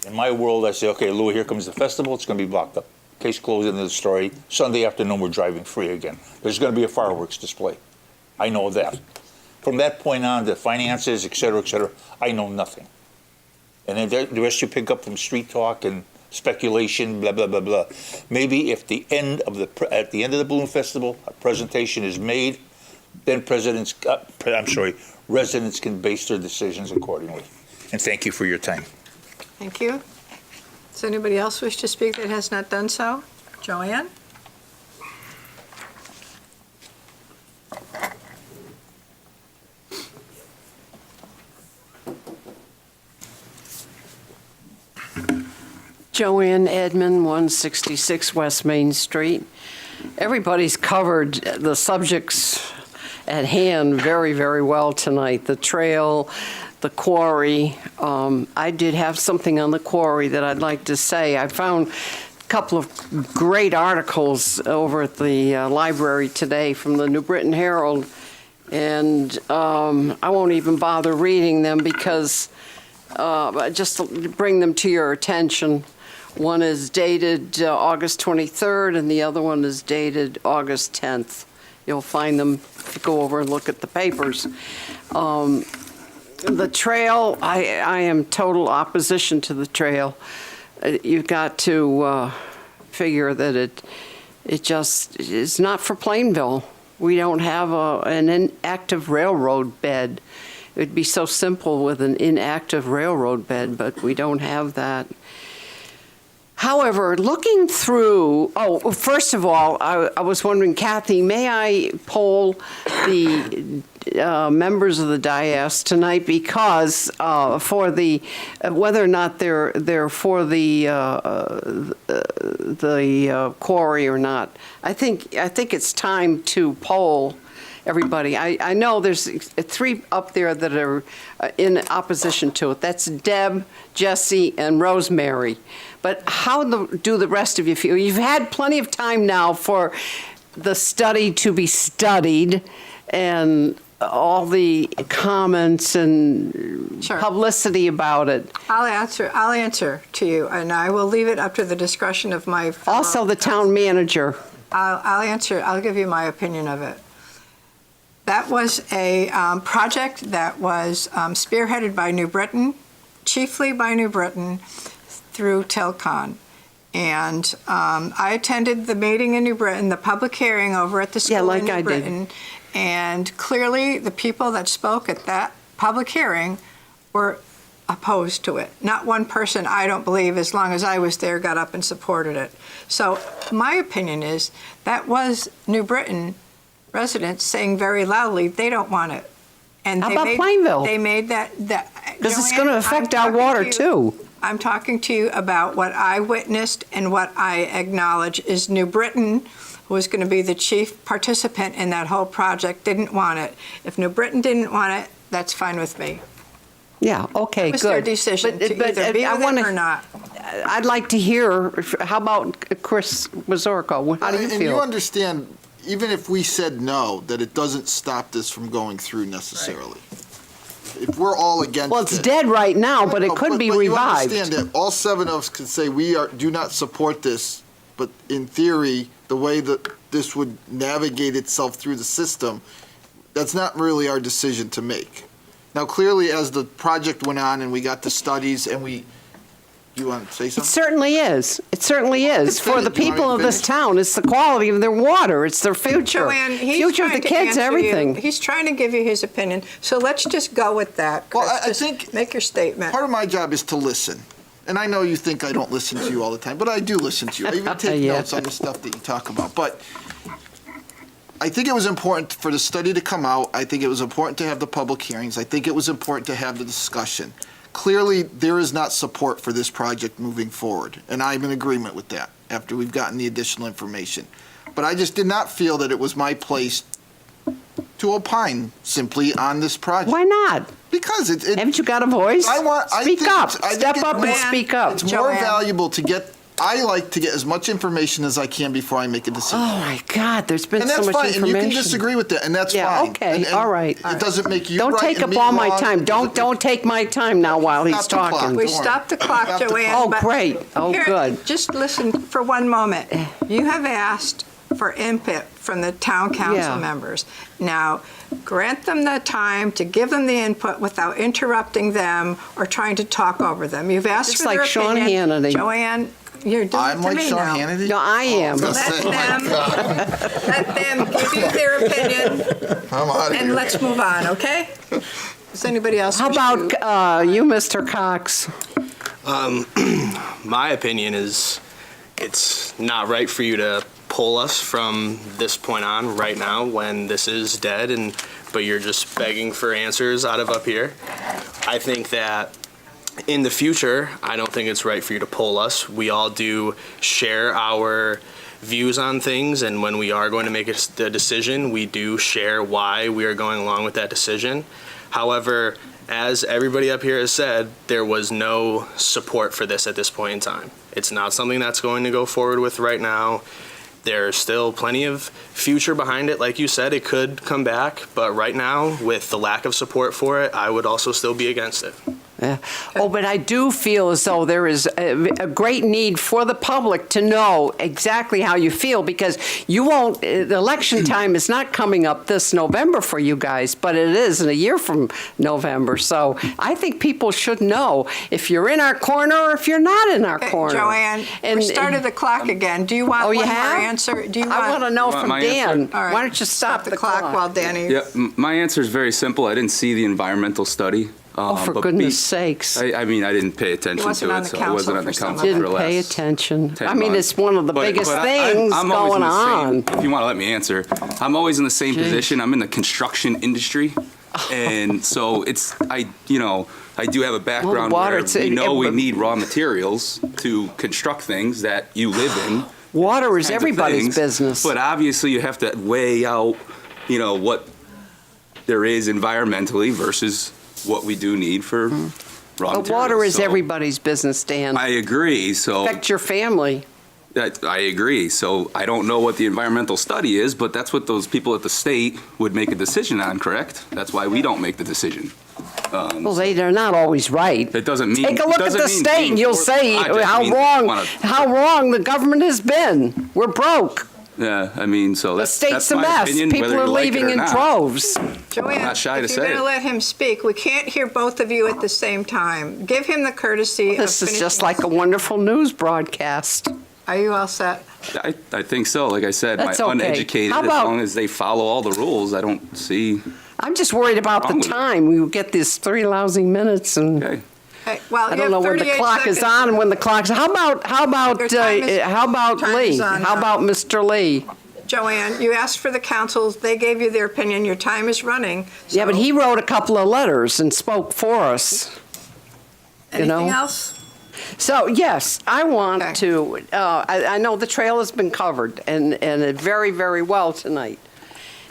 In my world, I say, okay, Lou, here comes the festival, it's going to be blocked up. Case closed, into the story. Sunday afternoon, we're driving free again. There's going to be a fireworks display. I know that. From that point on, the finances, et cetera, I know nothing. And then the rest you pick up from street talk and speculation, blah, blah, blah, blah. Maybe if at the end of the balloon festival, a presentation is made, then residents can base their decisions accordingly. And thank you for your time. Thank you. Does anybody else wish to speak that has not done so? Joanne? Joanne Edmond, 166 West Main Street. Everybody's covered the subjects at hand very, very well tonight. The trail, the quarry. I did have something on the quarry that I'd like to say. I found a couple of great articles over at the library today from the New Britain Herald, and I won't even bother reading them because just to bring them to your attention. One is dated August 23rd, and the other one is dated August 10th. You'll find them if you go over and look at the papers. The trail, I am total opposition to the trail. You've got to figure that it just is not for Plainville. We don't have an inactive railroad bed. It would be so simple with an inactive railroad bed, but we don't have that. However, looking through, first of all, I was wondering, Kathy, may I poll the members of the dais tonight because for the whether or not they're for the quarry or not. I think it's time to poll everybody. I know there's 3 up there that are in opposition to it. That's Deb, Jesse, and Rosemary. But how do the rest of you feel? You've had plenty of time now for the study to be studied and all the comments and publicity about it. I'll answer to you, and I will leave it up to the discretion of my fellow. Also the town manager. I'll answer. I'll give you my opinion of it. That was a project that was spearheaded by New Britain, chiefly by New Britain, through Telcon. And I attended the meeting in New Britain, the public hearing over at the school in New Britain. And clearly, the people that spoke at that public hearing were opposed to it. Not one person, I don't believe, as long as I was there, got up and supported it. So my opinion is that was New Britain residents saying very loudly they don't want it. And how about Plainville? They made that. Because it's going to affect our water too. I'm talking to you about what I witnessed and what I acknowledge is New Britain, who was going to be the chief participant in that whole project, didn't want it. If New Britain didn't want it, that's fine with me. Yeah, okay, It was good. their decision to either be with it or not. I'd like to hear, how about Chris Wazorko? How do you feel? And you understand, even if we said no, that it doesn't stop this from going through necessarily. If we're all against it. Well, it's dead right now, but it could be revived. You understand that all 7 of us could say do not support this, but in theory, the way that this would navigate itself through the system, that's not really our decision to make. Now, clearly, as the project went on and we got the studies and you want to say something? It certainly is. It certainly is. For the people of this town, it's the quality of their water. It's their future. Joanne, he's future of the trying to kids, answer everything. He's trying to give you his opinion. So let's just go with that. Chris. Well, I Just think make your statement. part of my job is to listen. And I know you think I don't listen to you all the time, but I do listen to you. I even take notes on the stuff that you talk about. But I think it was important for the study to come out. I think it was important to have the public hearings. I think it was important to have the discussion. Clearly, there is not support for this project moving forward, and I'm in agreement with that after we've gotten the additional information. But I just did not feel that it was my place to opine simply on this project. Why not? Because it haven't you got a voice? Speak up. Step up and speak up. It's more valuable to get. I like to get as much information as I can before I make a decision. Oh my God, there's been so much fine. information. And you can disagree with that, and that's fine. Okay, and all right. It doesn't make you Don't right take and up me all my wrong. time. Don't take my time now while he's Stop the clock. talking. We stopped the clock, Stop the Joanne. clock. Oh, but great. Oh, here, good. Just listen for one moment. You have asked for input from the town council members. Now, grant them the time to give them the input without interrupting them or trying to talk over them. You've asked Just for their like Sean opinion. Hannity. Joanne, you're doing I'm it to like me Sean now. Hannity? No, I am. Let them give you their opinion, I'm out of and here. let's move on, okay? Does anybody else How wish about you, Mr. Cox? My opinion is it's not right for you to pull us from this point on right now when this is dead but you're just begging for answers out of up here. I think that in the future, I don't think it's right for you to pull us. We all do share our views on things, and when we are going to make a decision, we do share why we are going along with that decision. However, as everybody up here has said, there was no support for this at this point in time. It's not something that's going to go forward with right now. There's still plenty of future behind it. Like you said, it could come back, but right now, with the lack of support for it, I would also still be against it. Yeah. Oh, but I do feel as though there is a great need for the public to know exactly how you feel, because you won't, the election time is not coming up this November for you guys, but it is in a year from November. So I think people should know if you're in our corner or if you're not in our corner. Joanne, we started the clock again. Do you want one more answer? Do you I want to know from Dan. All right. Why don't you stop the clock while Danny... Yeah, my answer is very simple. I didn't see the environmental study. For goodness sakes. I mean, I didn't pay attention to it, so I wasn't on the council Didn't for the last pay attention. 10 I mean, months. it's one of the biggest things I'm always going in the on. same, if you want to let me answer, I'm always in the same position. I'm in the construction industry. And so I do have a background where we know we need raw materials to construct things that you live in. Water is everybody's business. But obviously you have to weigh out, what there is environmentally versus what we do need for raw materials. Water is everybody's business, Dan. I agree. So affect your family. I agree. So I don't know what the environmental study is, but that's what those people at the state would make a decision on, correct? That's why we don't make the decision. Well, they're not always right. It doesn't mean. Take a look at the state and you'll say how wrong the government has been. We're broke. Yeah, I mean, so The that's state's a my mess. opinion, People whether are you like it leaving or in not. droves. Joanne, I'm not shy to if say you're going to it. let him speak, we can't hear both of you at the same time. Give him the courtesy This of is just finishing. like a wonderful news broadcast. Are you all set? I think so. Like I said, That's my okay. uneducated, How as about- long as they follow all the rules, I don't see. I'm just worried about the Wrong with it. time. We get these 3 lousy minutes and Hey, well, I you don't know have when the 38 clock is seconds. on and when the clock's. How about time Lee? is on How now. about Mr. Lee? Joanne, you asked for the councils. They gave you their opinion. Your time is running. Yeah, but he wrote a couple of letters and spoke for us. Anything else? So, yes, I want to, I know the trail has been covered and very, very well tonight.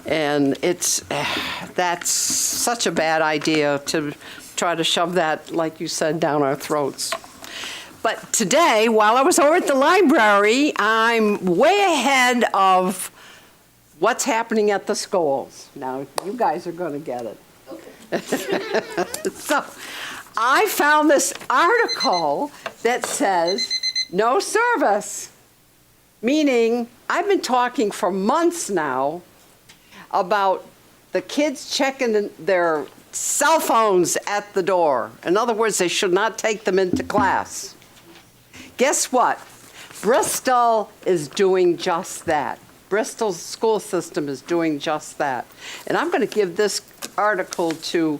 And that's such a bad idea to try to shove that, like you said, down our throats. But today, while I was over at the library, I'm way ahead of what's happening at the schools. Now, you guys are going to get it. So, I found this article that says no service, meaning I've been talking for months now about the kids checking their cell phones at the door. In other words, they should not take them into class. Guess what? Bristol is doing just that. Bristol's school system is doing just that. And I'm going to give this article to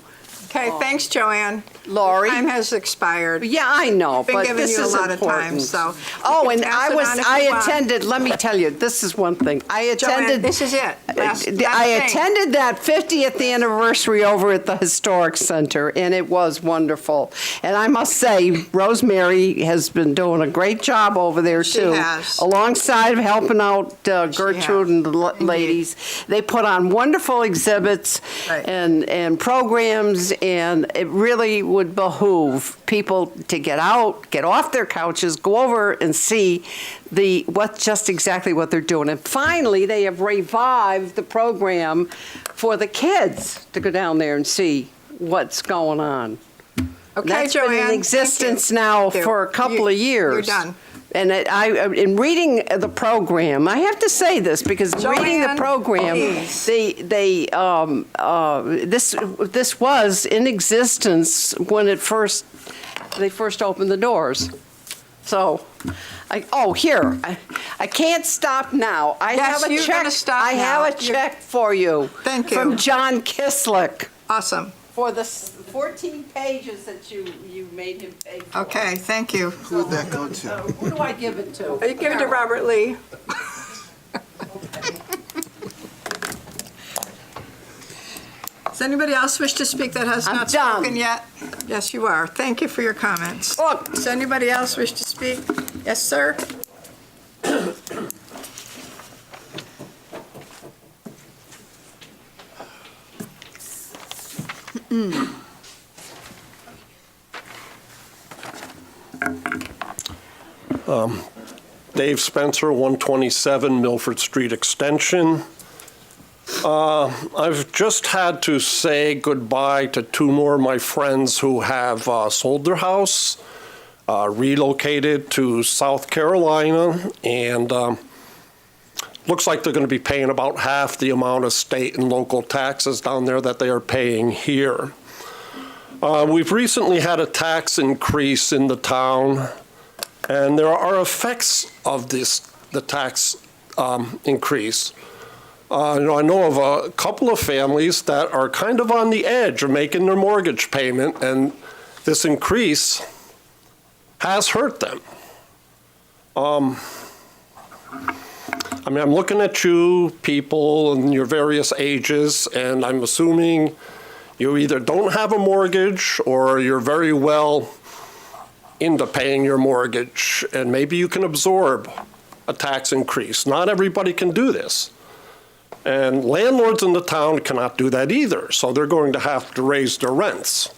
Okay, thanks, Joanne. Laurie. Time has expired. Yeah, I know, I've been but giving this you a is lot of time, important. so. Oh, you and can pass it on if I you want. attended, let me tell you, this is one thing. I attended. Joanne, this is it. Last I thing. attended that 50th anniversary over at the Historic Center, and it was wonderful. And I must say, Rosemary has been doing a great job over there, She too. has. Alongside of helping out Gertrude and the ladies. They put on wonderful exhibits and programs, and it really would behoove people to get out, get off their couches, go over and see just exactly what they're doing. And finally, they have revived the program for the kids to go down there and see what's going on. Okay, That's been Joanne, in existence thank you. now Thank you. for a couple of years. You're done. And in reading the program, I have to say this because reading the Joanne, program, please. this was in existence when they first opened the doors. So, here, I can't stop now. I Yes, have a you're check. gonna stop I now. have a check for you. Thank you. From John Kislick. Awesome. For the 14 pages that you made him pay for. Okay, thank you. Who would that go to? Who do I give it to? You give it to Robert Lee. Does anybody else wish to speak that has I'm not done. spoken yet? Yes, you are. Thank you for your comments. Look. Does anybody else wish to speak? Yes, sir? Dave Spencer, 127 Milford Street Extension. I've just had to say goodbye to two more of my friends who have sold their house, relocated to South Carolina, and looks like they're going to be paying about half the amount of state and local taxes down there that they are paying here. We've recently had a tax increase in the town, and there are effects of the tax increase. I know of a couple of families that are kind of on the edge of making their mortgage payment, and this increase has hurt them. I'm looking at you people in your various ages, and I'm assuming you either don't have a mortgage or you're very well into paying your mortgage, and maybe you can absorb a tax increase. Not everybody can do this. And landlords in the town cannot do that either, so they're going to have to raise their rents.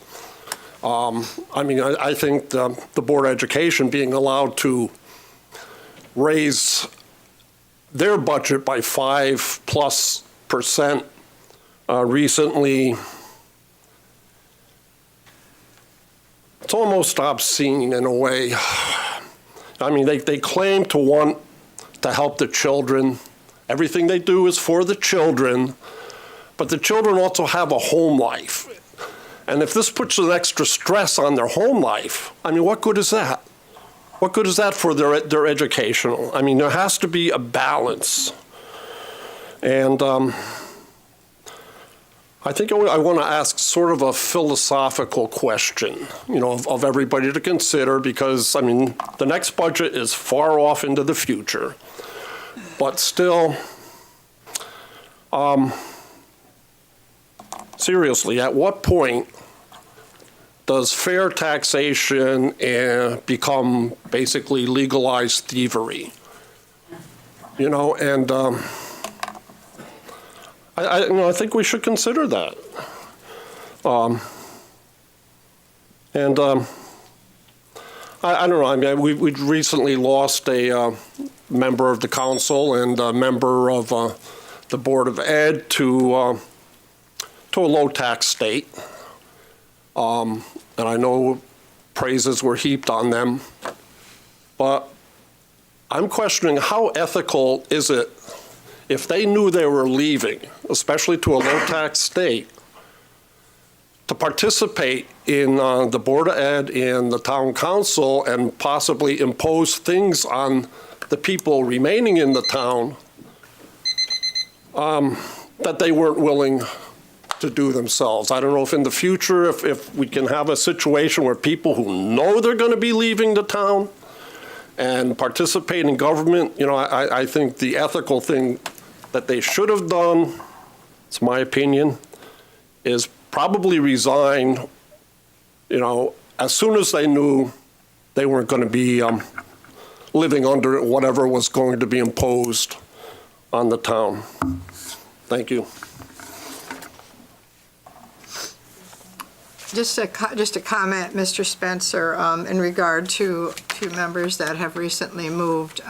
I think the Board of Education being allowed to raise their budget by 5+% recently, it's almost obscene in a way. They claim to want to help the children. Everything they do is for the children, but the children also have a home life. And if this puts an extra stress on their home life, what good is that? What good is that for their educational? There has to be a balance. And I think I want to ask sort of a philosophical question, of everybody to consider, because, the next budget is far off into the future. But still, seriously, at what point does fair taxation become basically legalized thievery? I think we should consider that. I don't know. We recently lost a member of the council and a member of the Board of Ed to a low tax state. And I know praises were heaped on them, but I'm questioning how ethical is it if they knew they were leaving, especially to a low tax state, to participate in the Board of Ed and the town council and possibly impose things on the people remaining in the town that they weren't willing to do themselves. I don't know if in the future, if we can have a situation where people who know they're going to be leaving the town and participate in government, I think the ethical thing that they should have done, it's my opinion, is probably resign, as soon as they knew they weren't going to be living under whatever was going to be imposed on the town. Thank you. Just a comment, Mr. Spencer, in regard to members that have recently moved.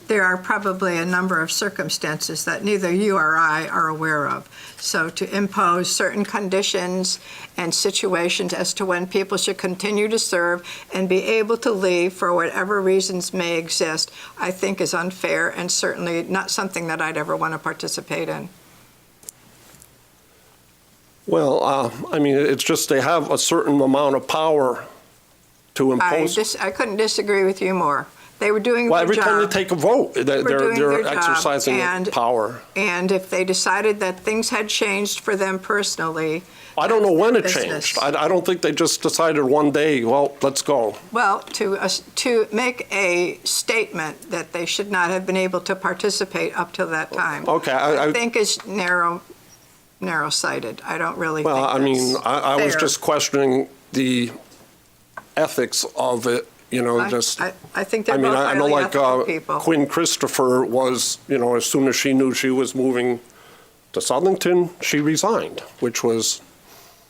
There are probably a number of circumstances that neither you or I are aware of. So to impose certain conditions and situations as to when people should continue to serve and be able to leave for whatever reasons may exist, I think is unfair and certainly not something that I'd ever want to participate in. Well, it's just they have a certain amount of power to impose. I couldn't disagree with you more. They were doing their job. Well, every time they take a vote, they're exercising power. And if they decided that things had changed for them personally. I don't know when it changed. I don't think they just decided one day, well, let's go. Well, to make a statement that they should not have been able to participate up till that time. Okay. I think is narrow-sighted. I don't really think that's I was just questioning the ethics of it. I think they're both highly ethical people. Quinn Christopher was, as soon as she knew she was moving to Southington, she resigned, which was...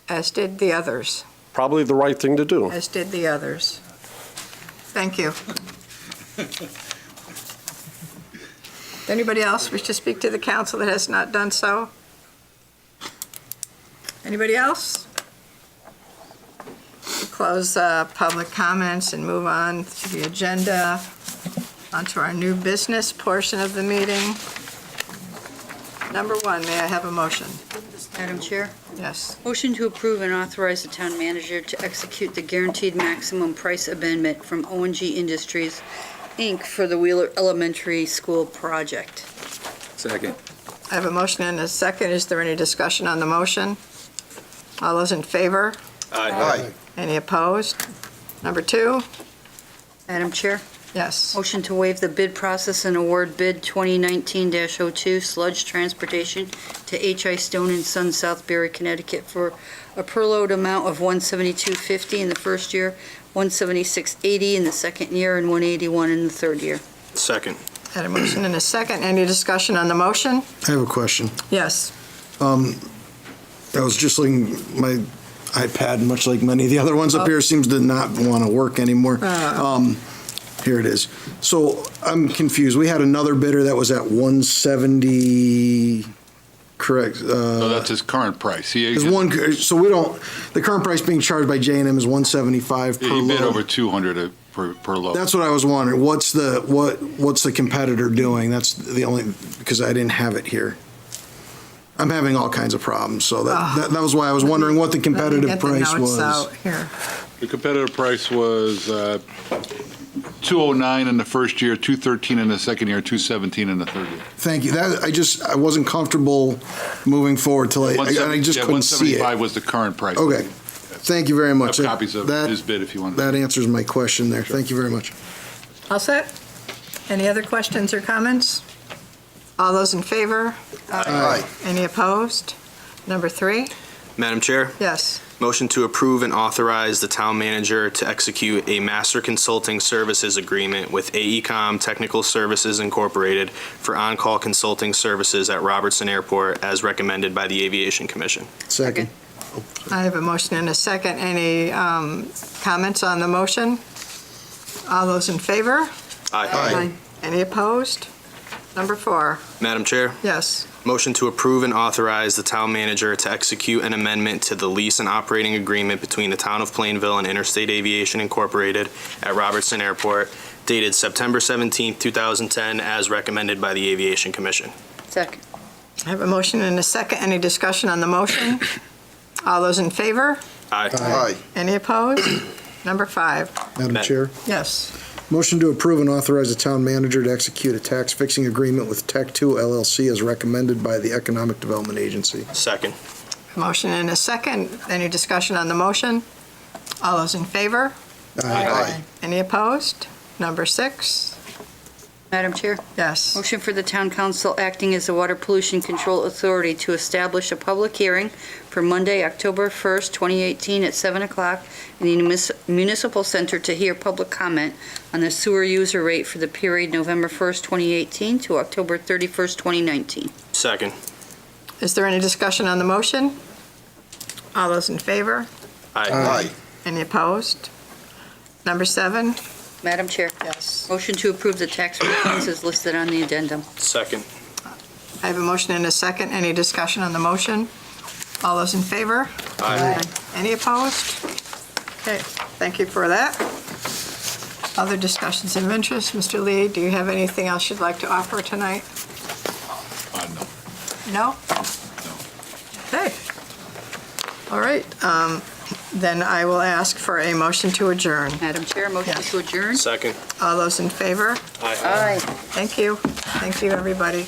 As did the others. Probably the right thing to do. As did the others. Thank you. Anybody else wish to speak to the council that has not done so? Anybody else? We'll close public comments and move on to the agenda, onto our new business portion of the meeting. Number 1, may I have a motion? Madam Chair? Yes. Motion to approve and authorize the town manager to execute the guaranteed maximum price amendment from O&G Industries, Inc. for the Wheeler Elementary School project. Second. I have a motion and a second. Is there any discussion on the motion? All those in favor? Aye. Any opposed? Number 2? Madam Chair? Yes. Motion to waive the bid process and award bid 2019-02 sludge transportation to H.I. Stone & Son, Southbury, Connecticut for a per load amount of $172.50 in the first year, $176.80 in the second year, and $181 in the third year. Second. Had a motion and a second. Any discussion on the motion? I have a question. Yes. I was just looking, my iPad, much like many of the other ones up here, seems to not want to work anymore. Here it is. So I'm confused. We had another bidder that was at 170, correct? No, that's his current price. So we don't, the current price being charged by J&M is 175 per load. He bid over 200 per load. That's what I was wondering. What's the competitor doing? That's the only, because I didn't have it here. I'm having all kinds of problems, so that was why I was wondering what the competitive price was. The competitive price was $209 in the first year, $213 in the second year, $217 in the third year. Thank you. I wasn't comfortable moving forward till I just couldn't see it. 175 was the current price. Okay. Thank you very much. I have copies of his bid if you want. That answers my question there. Thank you very much. All set? Any other questions or comments? All those in favor? Aye. Any opposed? Number 3? Madam Chair? Yes. Motion to approve and authorize the town manager to execute a master consulting services agreement with AECom Technical Services Incorporated for on-call consulting services at Robertson Airport as recommended by the Aviation Commission. Second. I have a motion and a second. Any comments on the motion? All those in favor? Aye. Any opposed? Number 4. Madam Chair? Yes. Motion to approve and authorize the town manager to execute an amendment to the lease and operating agreement between the town of Plainville and Interstate Aviation Incorporated at Robertson Airport dated September 17, 2010, as recommended by the Aviation Commission. Second. I have a motion and a second. Any discussion on the motion? All those in favor? Aye. Any opposed? Number 5. Madam Chair? Yes. Motion to approve and authorize the town manager to execute a tax fixing agreement with Tech 2 LLC as recommended by the Economic Development Agency. Second. A motion and a second. Any discussion on the motion? All those in favor? Aye. Any opposed? Number 6. Madam Chair? Yes. Motion for the town council acting as the Water Pollution Control Authority to establish a public hearing for Monday, October 1st, 2018 at 7 o'clock in the Municipal Center to hear public comment on the sewer user rate for the period November 1st, 2018 to October 31st, 2019. Second. Is there any discussion on the motion? All those in favor? Aye. Any opposed? Number 7. Madam Chair? Yes. Motion to approve the tax refunds is listed on the addendum. Second. I have a motion and a second. Any discussion on the motion? All those in favor? Aye. Any opposed? Okay, thank you for that. Other discussions of interest? Mr. Lee, do you have anything else you'd like to offer tonight? No. No? Okay. All right, then I will ask for a motion to adjourn. Madam Chair, motion to adjourn? Second. All those in favor? Aye. Aye. Thank you. Thank you, everybody.